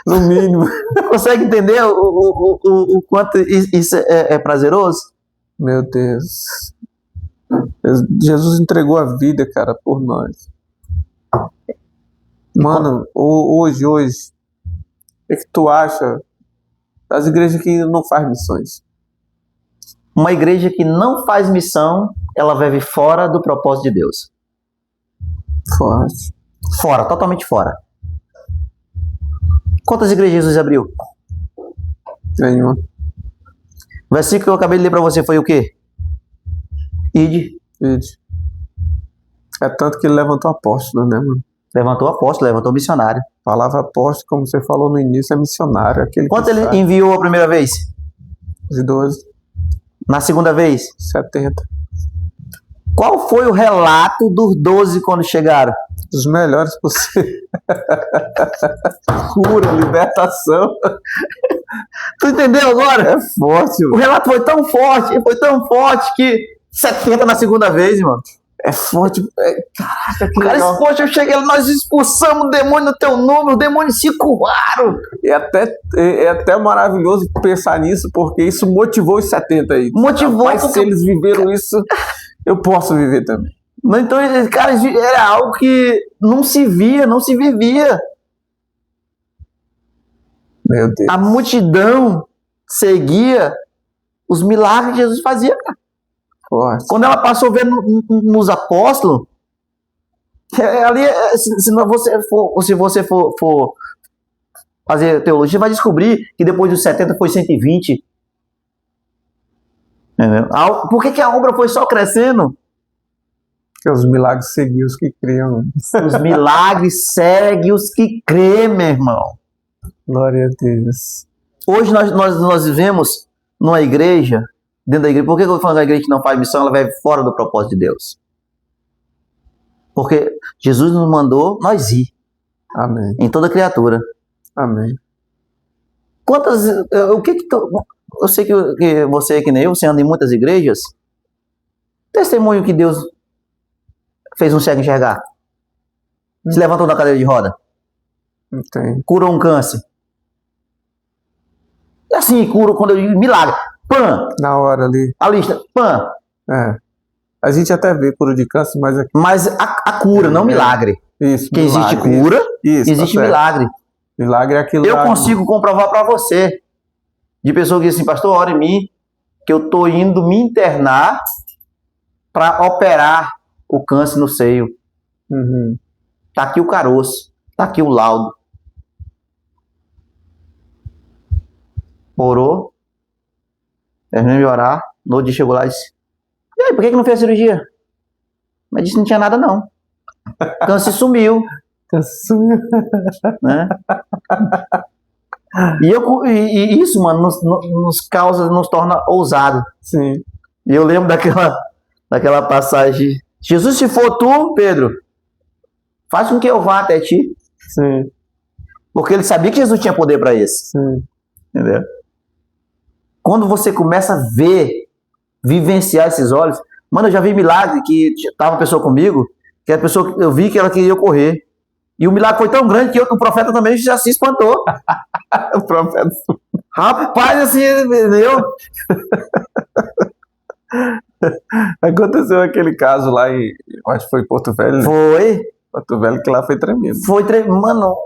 No mínimo. Consegue entender o quanto isso é prazeroso? Meu Deus. Jesus entregou a vida, cara, por nós. Mano, hoje, o que tu acha das igrejas que não faz missões? Uma igreja que não faz missão, ela vive fora do propósito de Deus. Forte. Fora, totalmente fora. Quantas igrejas Jesus abriu? Nenhuma. O versículo que eu acabei de ler para você foi o quê? Ide. Vídeo. É tanto que ele levantou apóstolo, né, mano? Levantou apóstolo, levantou missionário. Palavra apóstolo, como você falou no início, é missionário. Aquele Quanto que ele sai. enviou a primeira vez? De 12, Na segunda vez? 70. Qual foi o relato dos 12 quando chegaram? Os melhores possíveis. Cura, libertação. Tu entendeu agora? É forte, O mano. relato foi tão forte que 70 na segunda vez, mano. É forte. Caraca, que O cara, legal. poxa, eu cheguei, nós expulsamos o demônio no teu nome, os demônios se curvaram. É até maravilhoso pensar nisso, porque isso motivou os 70 aí. Motivou, Mas se eles viveram isso, eu posso viver também. Então, cara, era algo que não se via, não se vivia. Meu Deus. A multidão seguia os milagres que Jesus fazia, cara. Forte. Quando ela passou a ver nos apóstolos, ali, se você for fazer teologia, vai descobrir que depois dos 70 foi 120. Entendeu? Por que a obra foi só crescendo? Porque os milagres seguiam os que criam. Os milagres seguem os que crêem, meu irmão. Glória a Deus. Hoje nós vivemos numa igreja, dentro da igreja. Por que eu falo que a igreja que não faz missão, ela vai fora do propósito de Deus? Porque Jesus nos mandou nós ir Amém. em toda criatura. Amém. Eu sei que você é que nem eu, você anda em muitas igrejas. Testemunho que Deus fez um cego enxergar. Se levantou da cadeira de roda. Não tem. Curou um câncer. Assim, cura quando eu digo milagre. Pã! Na hora ali. A lista. Pã! É. A gente até vê cura de câncer, mas aqui. Mas a cura, não milagre. Isso. Que existe milagre. cura, Isso, existe tá certo. milagre. Milagre é aquilo Eu lá. consigo comprovar para você. De pessoa que diz assim, pastor, ora em mim, que eu tô indo me internar para operar o câncer no seio. Uhum. Tá aqui o caroço, tá aqui o laudo. Orou, terminou de orar, no outro dia chegou lá e disse, e aí, por que não fez a cirurgia? Mas disse que não tinha nada não. O câncer sumiu, né? E isso, mano, nos causa, nos torna ousado. Sim. E eu lembro daquela passagem. Jesus, se for tu, Pedro, faz com que eu vá até ti. Sim. Porque ele sabia que Jesus tinha poder para isso. Sim. Entendeu? Quando você começa a ver, vivenciar esses olhos, mano, eu já vi milagre que tava uma pessoa comigo, que a pessoa, eu vi que ela queria correr. E o milagre foi tão grande que o profeta também já se espantou. O profeta. Rapaz, assim, entendeu? Aconteceu aquele caso lá em. Acho que foi em Porto Velho. Né? Foi. Porto Velho, que lá foi tremendo. Mano,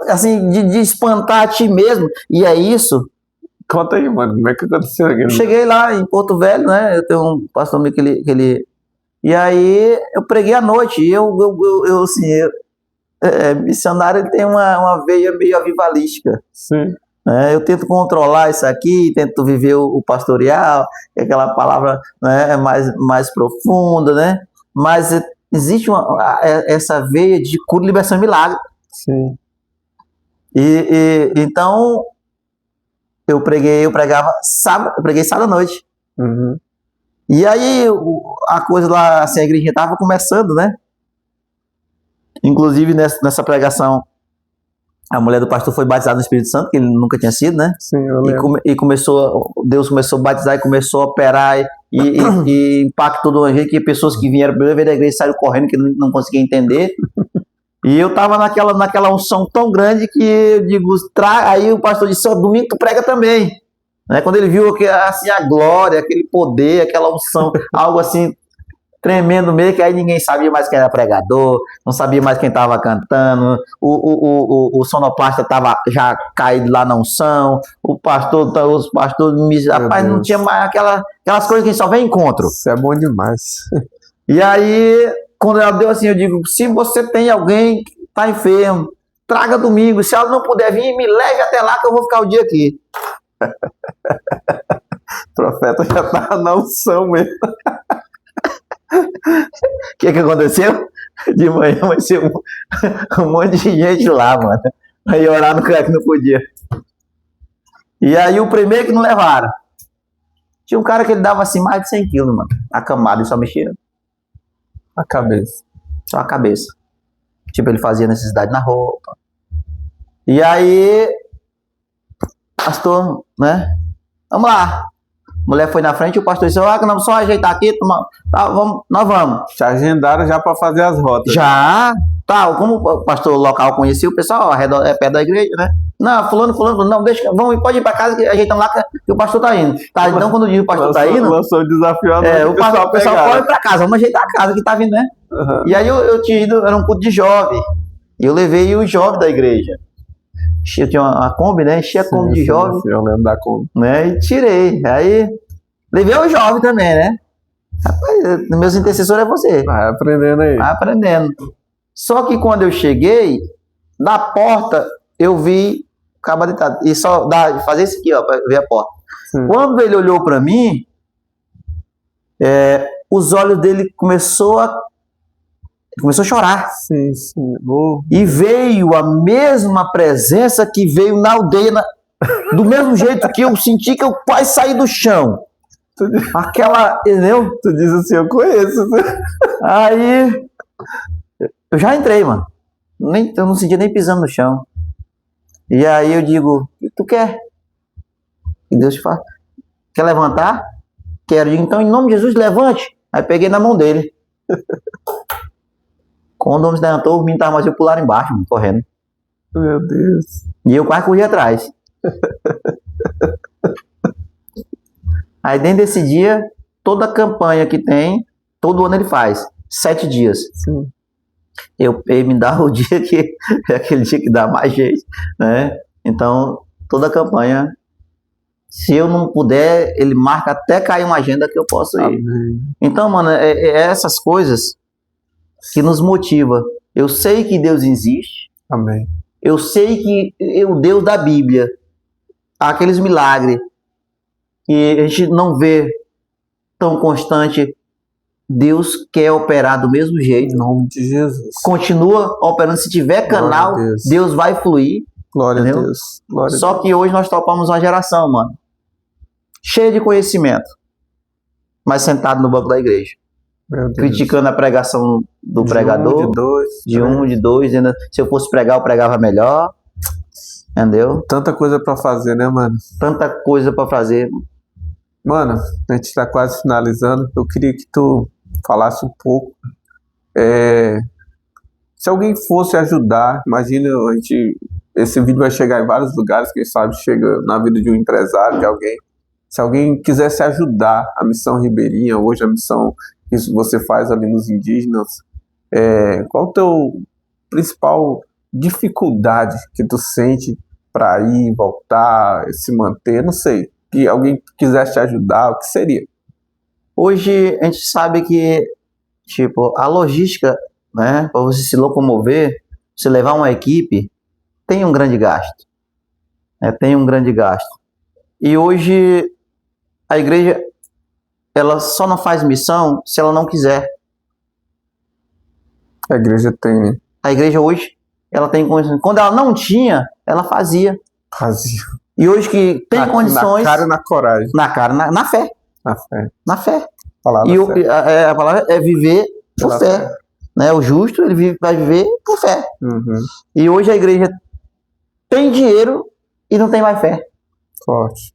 assim, de espantar a ti mesmo. E é isso. Conta aí, mano, como é que aconteceu aquilo? Cheguei lá em Porto Velho, né? Eu tenho um pastor amigo que ele... E aí eu preguei à noite. E missionário tem uma veia meio avivalística. Sim. Eu tento controlar isso aqui, tento viver o pastoreal, que é aquela palavra, né, mais profunda, né? Mas existe essa veia de cura, libertação e milagre. Sim. Então eu pregava sábado, eu preguei sábado à noite. Uhum. E aí a coisa lá, assim, a igreja estava começando, né? Inclusive nessa pregação, a mulher do pastor foi batizada no Espírito Santo, que ele nunca tinha sido, né? Sim, eu lembro. Deus começou a batizar e começou a operar e impactou de uma gente que pessoas que vieram pela primeira vez da igreja saíram correndo, que não conseguiam entender. E eu tava naquela unção tão grande que eu digo, aí o pastor disse, domingo tu prega também. Né? Quando ele viu assim, a glória, aquele poder, aquela unção, algo assim tremendo meio, que aí ninguém sabia mais quem era pregador, não sabia mais quem estava cantando, o sonoplasta estava já caído lá na unção, os pastores, rapaz, não tinha mais aquelas coisas que a gente só vê em encontro. Isso é bom demais. E aí, quando ela deu assim, eu digo, se você tem alguém que está enfermo, traga domingo, se ela não puder vir, me leve até lá que eu vou ficar o dia aqui. O profeta já estava na unção mesmo. O que aconteceu? De manhã vai ser um monte de gente lá, mano. Aí orar no cara que não podia. E aí o primeiro que não levaram. Tinha um cara que ele dava assim mais de 100 quilos, mano. Acamado e só mexia. A cabeça. Só a cabeça. Tipo, ele fazia necessidade na roupa. E aí pastor, né? Vamos lá. A mulher foi na frente, o pastor disse, não, só ajeitar aqui, tá, nós vamos. Te agendaram já para fazer as rotas. Já, tá, como o pastor local conhecia o pessoal, é perto da igreja, né? Não, fulano, não, deixa, pode ir para casa que ajeitamos lá que o pastor tá indo. Tá, então quando diz o pastor tá indo... Lançou o desafio à noite, o pessoal pode ir para casa, vamos ajeitar a casa que tá vindo, né? Uhum. E aí eu tinha ido, era um culto de jovem, e eu levei o jovem da igreja. Eu tinha uma Kombi, né? Enchi a Kombi de jovem. Eu lembro da Kombi. Né? E tirei. Aí, levei o jovem também, né? Rapaz, meus intercessores é você. Vai aprendendo aí. Vai aprendendo. Só que quando eu cheguei, na porta, eu vi o cabo deitado. E só fazer isso aqui, ó, pra ver a porta. Sim. Quando ele olhou pra mim, os olhos dele começou a chorar. Sim. E veio a mesma presença que veio na aldeia, do mesmo jeito que eu senti que eu quase saí do chão. Aquela, entendeu? Tu diz assim, eu conheço. Aí, eu já entrei, mano. Eu não sentia nem pisando no chão. E aí eu digo, o que tu quer? E Deus te fala, quer levantar? Quero. Eu digo, então em nome de Jesus, levante. Aí peguei na mão dele. Quando o homem se levantou, o menino estava mais eu pular embaixo, correndo. Meu Deus. E eu quase corri atrás. Aí dentro desse dia, toda a campanha que tem, todo ano ele faz. 7 dias. Sim. Ele me dá o dia que é aquele dia que dá mais jeito, né? Então, toda a campanha, se eu não puder, ele marca até cair uma agenda que eu posso ir. Amém. Então, mano, é essas coisas que nos motiva. Eu sei que Deus existe. Amém. Eu sei que o Deus da Bíblia, aqueles milagres que a gente não vê tão constante, Deus quer operar do mesmo jeito. Em nome de Jesus. Continua operando. Se tiver canal, Deus vai fluir. Glória a Deus. Glória Só que hoje nós topamos uma geração, mano, cheia de conhecimento, mas sentado no banco da igreja. Criticando a pregação do pregador, de um, de dois. Se eu fosse pregar, eu pregava melhor. Entendeu? Tanta coisa pra fazer, né, mano? Tanta coisa pra fazer. Mano, a gente tá quase finalizando. Eu queria que tu falasse um pouco. Se alguém fosse ajudar, imagina, esse vídeo vai chegar em vários lugares, quem sabe chega na vida de um empresário, de alguém. Se alguém quisesse ajudar a Missão Ribeirinha, hoje a missão que você faz ali nos indígenas, qual o teu principal dificuldade que tu sente para ir, voltar, se manter, não sei, que alguém quisesse te ajudar, o que seria? Hoje a gente sabe que, tipo, a logística, né, para você se locomover, você levar uma equipe, tem um grande gasto, tem um grande gasto. E hoje a igreja, ela só não faz missão se ela não quiser. A igreja tem, né? A igreja hoje, ela tem condições. Quando ela não tinha, ela fazia. Fazia. E hoje que tem condições... Na cara e na coragem. Na cara, na fé. Na fé. Na fé. A palavra é viver por fé. Né? O justo, ele vai viver por fé. Uhum. E hoje a igreja tem dinheiro e não tem mais fé. Forte.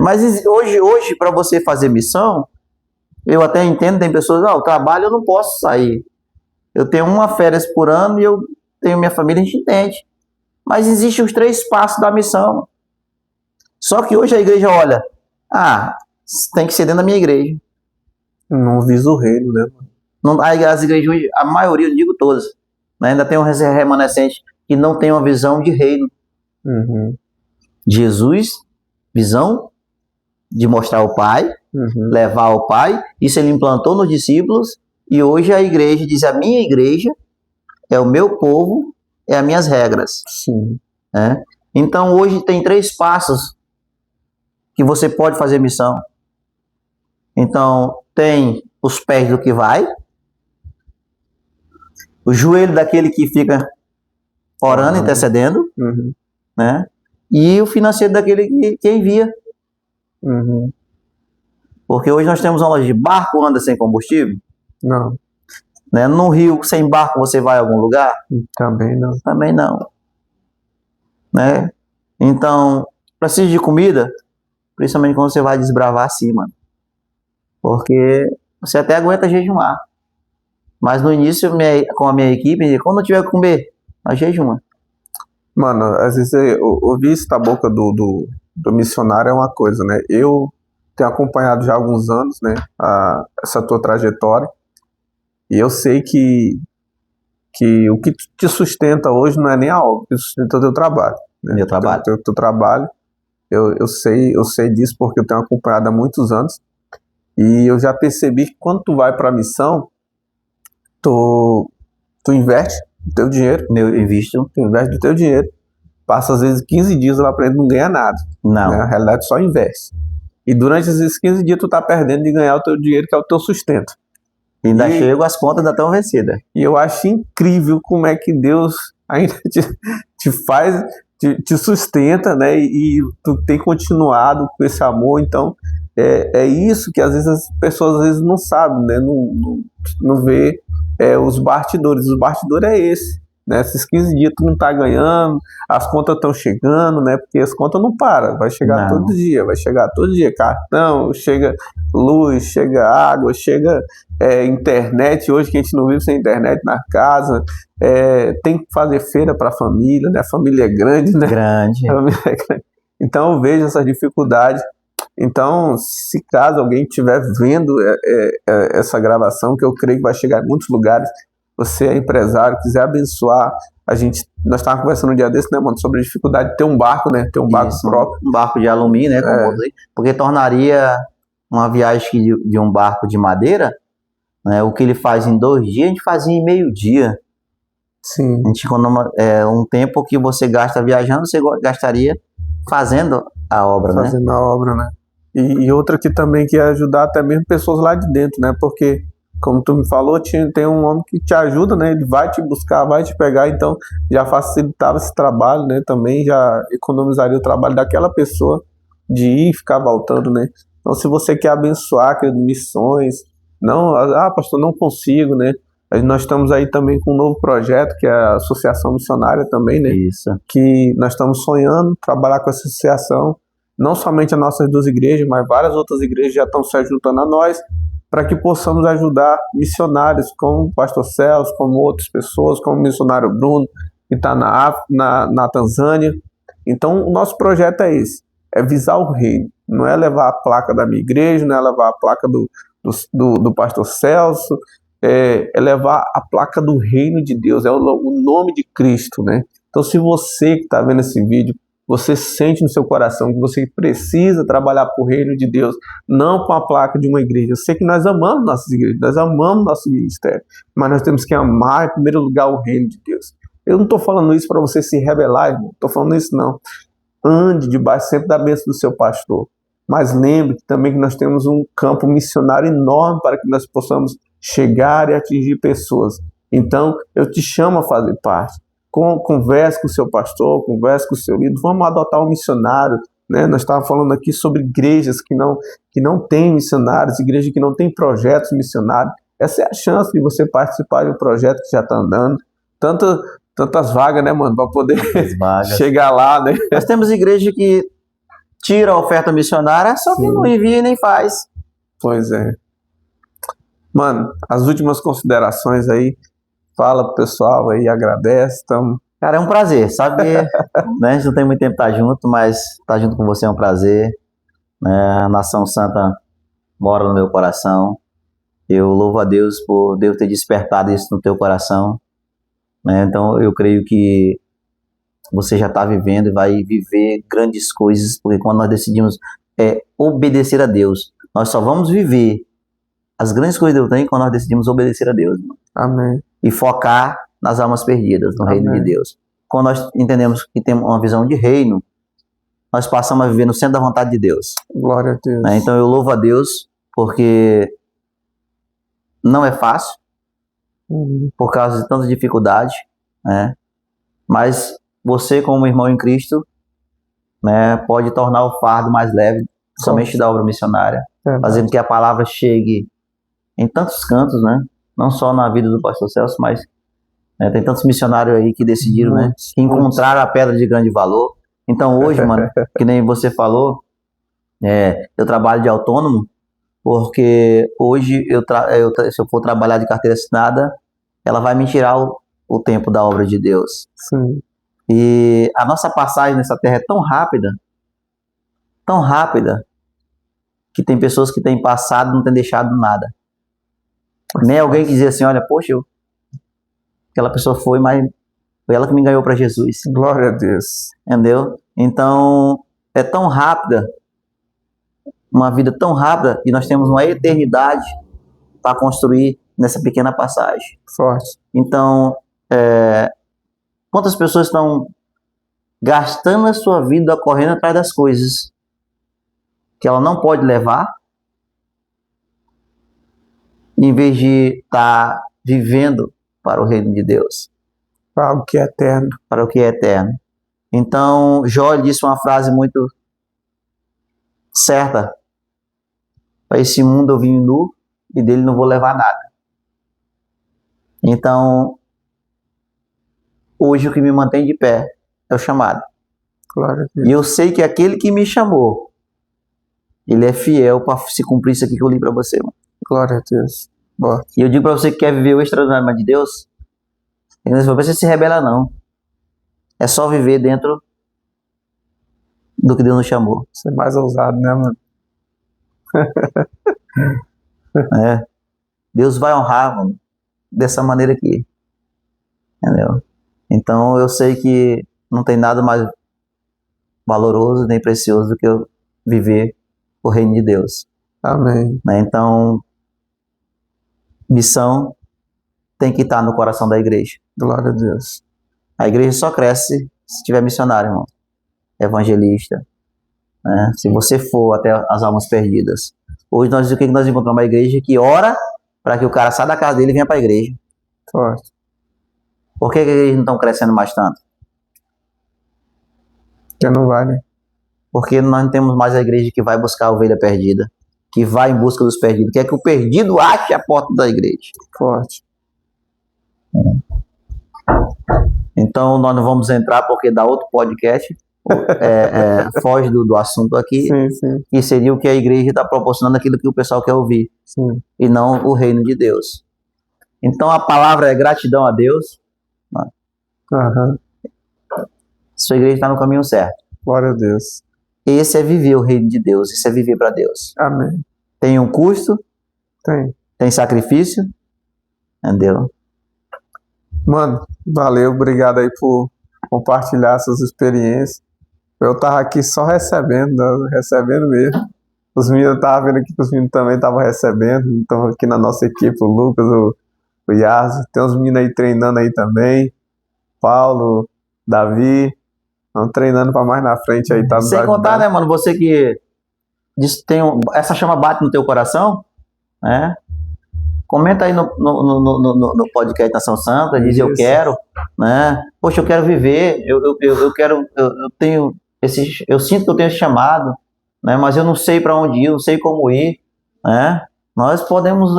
Mas hoje para você fazer missão, eu até entendo, tem pessoas, o trabalho eu não posso sair. Eu tenho uma férias por ano e eu tenho minha família, a gente entende. Mas existem os 3 passos da missão. Só que hoje a igreja olha, tem que ser dentro da minha igreja. Não visa o reino, né? As igrejas hoje, a maioria, eu digo todas, né, ainda tem um remanescente que não tem uma visão de reino. Uhum. Jesus, visão de mostrar o Pai, levar ao Pai, isso ele implantou nos discípulos, e hoje a igreja diz, a minha igreja é o meu povo, é as minhas regras. Sim. Então hoje tem 3 passos que você pode fazer missão. Então tem os pés do que vai, o joelho daquele que fica orando, intercedendo, né? E o financeiro daquele que envia. Porque hoje nós temos uma loja de barco, anda sem combustível? Não. Né? No rio, sem barco, você vai a algum lugar? Também não. Também não. Né? Então, precisa de comida, principalmente quando você vai desbravar assim, mano. Porque você até aguenta jejuar. Mas no início, com a minha equipe, quando eu tiver que comer, nós jejuma. Mano, às vezes ouvir isso da boca do missionário é uma coisa, né? Eu tenho acompanhado já há alguns anos, né, essa tua trajetória, e eu sei que o que te sustenta hoje não é nem a obra, que sustenta o teu trabalho. Né? Meu trabalho. Teu trabalho, eu sei disso porque eu tenho acompanhado há muitos anos, e eu já percebi que quando tu vai para a missão, tu investe o teu dinheiro, tu investe o teu dinheiro, passa às vezes 15 dias lá pra ele, não ganha nada. Não. Né? Na realidade, só investe. E durante esses 15 dias tu tá perdendo de ganhar o teu dinheiro, que é o teu sustento. E ainda chega, as contas ainda estão vencidas. E eu acho incrível como é que Deus ainda te faz, te sustenta, né? E tu tem continuado com esse amor. Então, é isso que às vezes as pessoas às vezes não sabem, né? Não vê os bastidores. Os bastidores é esse. Né? Esses 15 dias tu não tá ganhando, as contas estão chegando, né? Porque as contas não param, vai chegar todo dia, cartão, chega luz, chega água, chega internet, hoje que a gente não vive sem internet na casa, tem que fazer feira para a família, né? A família é grande, né? Grande. Então eu vejo essa dificuldade. Então, se caso alguém estiver vendo essa gravação, que eu creio que vai chegar em muitos lugares, você é empresário, quiser abençoar, nós estávamos conversando um dia desse, né, mano, sobre a dificuldade de ter um barco, né, ter um barco próprio. Um barco de alumínio, né, porque tornaria uma viagem de um barco de madeira, né, o que ele faz em 2 dias, a gente fazia em meio-dia. Sim. A gente, um tempo que você gasta viajando, você gastaria fazendo a obra, né? Fazendo a obra, né? E outra que também que ajudar até mesmo pessoas lá de dentro, né, porque como tu me falou, tem um homem que te ajuda, né? Ele vai te buscar, vai te pegar, então já facilitava esse trabalho, né? Também já economizaria o trabalho daquela pessoa de ir e ficar voltando, né? Então, se você quer abençoar, quer missões, não, pastor, não consigo, né? Nós estamos aí também com um novo projeto, que é a Associação Missionária também, né? Isso. Que nós estamos sonhando trabalhar com essa associação, não somente as nossas 2 igrejas, mas várias outras igrejas já estão se juntando a nós, para que possamos ajudar missionários como o pastor Celso, como outras pessoas, como o missionário Bruno, que está na África, na Tanzânia. Então, o nosso projeto é esse, é visar o reino, não é levar a placa da minha igreja, não é levar a placa do pastor Celso, é levar a placa do reino de Deus, é o nome de Cristo, né? Então, se você que está vendo esse vídeo, você sente no seu coração que você precisa trabalhar para o reino de Deus, não com a placa de uma igreja. Eu sei que nós amamos nossas igrejas, nós amamos nosso ministério, mas nós temos que amar, em primeiro lugar, o reino de Deus. Eu não estou falando isso para você se rebelar, irmão. Não estou falando isso, não. Ande debaixo sempre da bênção do seu pastor. Mas lembre também que nós temos um campo missionário enorme para que nós possamos chegar e atingir pessoas. Então, eu te chamo a fazer parte. Converse com o seu pastor, converse com o seu líder, vamos adotar um missionário, né? Nós estávamos falando aqui sobre igrejas que não têm missionários, igrejas que não têm projetos missionários. Essa é a chance de você participar de um projeto que já está andando. Tantas vagas, né, mano, para poder chegar lá, né? Nós temos igreja que tira a oferta missionária, só que não envia e nem faz. Pois é. Mano, as últimas considerações aí. Fala pro pessoal aí, agradece. Cara, é um prazer, sabe? Né? A gente não tem muito tempo para estar junto, mas estar junto com você é um prazer. A Nação Santa mora no meu coração. Eu louvo a Deus por Deus ter despertado isso no teu coração. Então eu creio que você já está vivendo e vai viver grandes coisas, porque quando nós decidimos obedecer a Deus, nós só vamos viver as grandes coisas que Deus tem quando nós decidimos obedecer a Deus. Amém. E focar nas almas perdidas, no reino de Deus. Quando nós entendemos que temos uma visão de reino, nós passamos a viver no centro da vontade de Deus. Glória a Deus. Então eu louvo a Deus, porque não é fácil, por causa de tanta dificuldade, né? Mas você, como irmão em Cristo, né, pode tornar o fardo mais leve, somente da obra missionária, fazendo que a palavra chegue em tantos cantos, né? Não só na vida do pastor Celso, mas tem tantos missionários aí que decidiram, né, que encontraram a pedra de grande valor, Então hoje, mano, que nem você falou, eu trabalho de autônomo, porque hoje se eu for trabalhar de carteira assinada, ela vai me tirar o tempo da obra de Deus. Sim. E a nossa passagem nessa terra é tão rápida, que tem pessoas que têm passado e não têm deixado nada. Nem alguém que dizia assim, olha, poxa, aquela pessoa foi, mas foi ela que me ganhou para Jesus. Glória a Deus. Entendeu? Então, é tão rápida, uma vida tão rápida, e nós temos uma eternidade para construir nessa pequena passagem. Forte. Então, quantas pessoas estão gastando a sua vida correndo atrás das coisas que ela não pode levar, em vez de estar vivendo para o reino de Deus, Para o que é eterno. para o que é eterno. Então, Jó disse uma frase muito certa: para esse mundo eu vim nu e dele não vou levar nada. Então, hoje o que me mantém de pé é o chamado. Glória a Deus. E eu sei que aquele que me chamou, ele é fiel para se cumprir isso aqui que eu li para você, mano. Glória a Deus. Boa. E eu digo para você que quer viver o extraordinário de Deus, não precisa se rebelar, não. É só viver dentro do que Deus nos chamou. Ser mais ousado, né, mano? Deus vai honrar, mano, dessa maneira aqui. Entendeu? Então eu sei que não tem nada mais valoroso nem precioso do que eu viver o reino de Deus. Amém. Né? Então, missão tem que estar no coração da igreja. Glória a Deus. A igreja só cresce se tiver missionário, irmão. Evangelista. Né? Se você for até as almas perdidas. Hoje o que nós encontramos? Uma igreja que ora para que o cara saia da casa dele e venha para a igreja. Forte. Por que a igreja não está crescendo mais tanto? Que não vai, né? Porque nós não temos mais a igreja que vai buscar a ovelha perdida, que vai em busca dos perdidos, quer que o perdido ache a porta da igreja. Forte. Então nós não vamos entrar porque dá outro podcast, foge do assunto aqui, Sim. e seria o que a igreja está proporcionando, aquilo que o pessoal quer ouvir, Sim. e não o reino de Deus. Então a palavra é gratidão a Deus. Aham. Sua igreja está no caminho certo. Glória a Deus. Esse é viver o reino de Deus, esse é viver para Deus. Amém. Tem um custo, Tem. sacrifício, entendeu? Mano, valeu, obrigado aí por compartilhar suas experiências. Eu tava aqui só recebendo mesmo. Os meninos, eu tava vendo aqui que os meninos também estavam recebendo, estão aqui na nossa equipe, o Lucas, o Yaso, tem uns meninos aí treinando aí também, Paulo, Davi, estão treinando para mais na frente aí, tá nos Sem contar, ajudando. né, mano, você que diz, essa chama bate no teu coração, né? Comenta aí no podcast Nação Santa, diz eu Isso. quero, né? Poxa, eu quero viver, eu quero, eu tenho eu sinto que eu tenho esse chamado, né? Mas eu não sei para onde ir, eu não sei como ir, né? Nós podemos,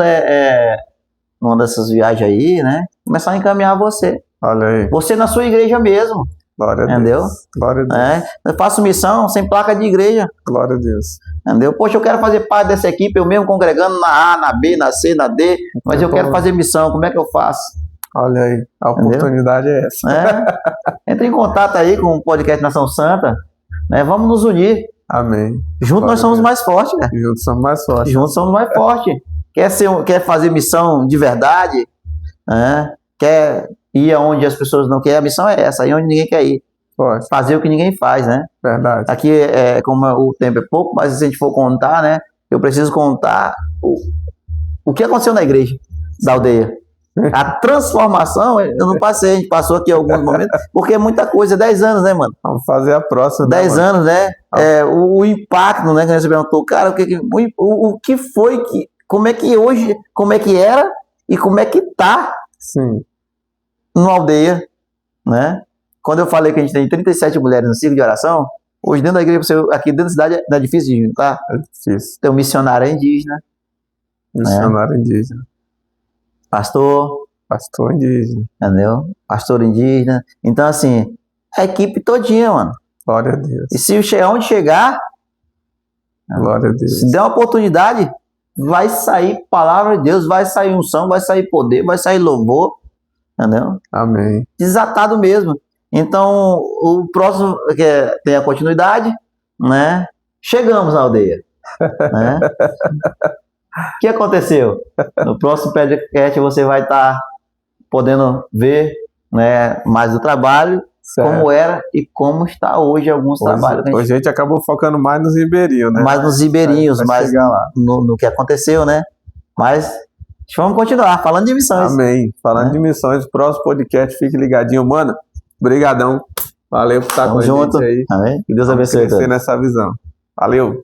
numa dessas viagens aí, né? Começar a encaminhar você. Olha aí, Você na sua igreja mesmo, glória a entendeu? Deus. Glória a Deus. né? Eu faço missão sem placa de igreja. Glória a Deus. Entendeu? Poxa, eu quero fazer parte dessa equipe, eu mesmo congregando na A, na B, na C, na D, mas eu quero fazer missão, como é que eu faço? Olha aí, a oportunidade é essa. Entre em contato aí com o podcast Nação Santa, né? Vamos nos unir. Amém. Juntos nós somos mais fortes, né? Juntos somos mais fortes. Juntos somos mais fortes. Quer fazer missão de verdade, né? Quer ir aonde as pessoas não querem, a missão é essa, aí onde ninguém quer ir. Forte. Fazer o que ninguém faz, né? Verdade. Aqui, como o tempo é pouco, mas se a gente for contar, né? Eu preciso contar o que aconteceu na igreja da aldeia. A transformação, eu não passei, a gente passou aqui alguns momentos, porque é muita coisa, 10 anos, né, mano? Vamos fazer a próxima. 10 anos, né? O impacto, né? Que você perguntou, cara, o que foi que. Como é que hoje, como é que era e como é que tá Sim. numa aldeia, né? Quando eu falei que a gente tem 37 mulheres no ciclo de oração, hoje dentro da igreja, aqui dentro da cidade, não é difícil de juntar. É difícil. Tem um missionário indígena, Missionário indígena. pastor, Pastor indígena. entendeu? Pastor indígena. Então, assim, a equipe todinha, mano. Glória a Deus. E se onde chegar, Glória a Deus. se der uma oportunidade, vai sair palavra de Deus, vai sair unção, vai sair poder, vai sair louvor, entendeu? Amém. Desatado mesmo. Então, o próximo, que tem a continuidade, né? Chegamos na aldeia. Né? O que aconteceu? No próximo podcast você vai estar podendo ver, né, mais do trabalho, Certo. como era e como está hoje alguns trabalhos. Hoje a gente acabou focando mais nos ribeirinhos, né? Mais nos ribeirinhos, Vai mais chegar lá. no que aconteceu, né? Mas vamos continuar falando de missões. Amém. Falando Né? de missões, próximo podcast, fique ligadinho. Mano, brigadão. Valeu por estar Tamo com a junto. gente aí. Amém? Que Deus Vamos abençoe a crescer todos. nessa visão. Valeu.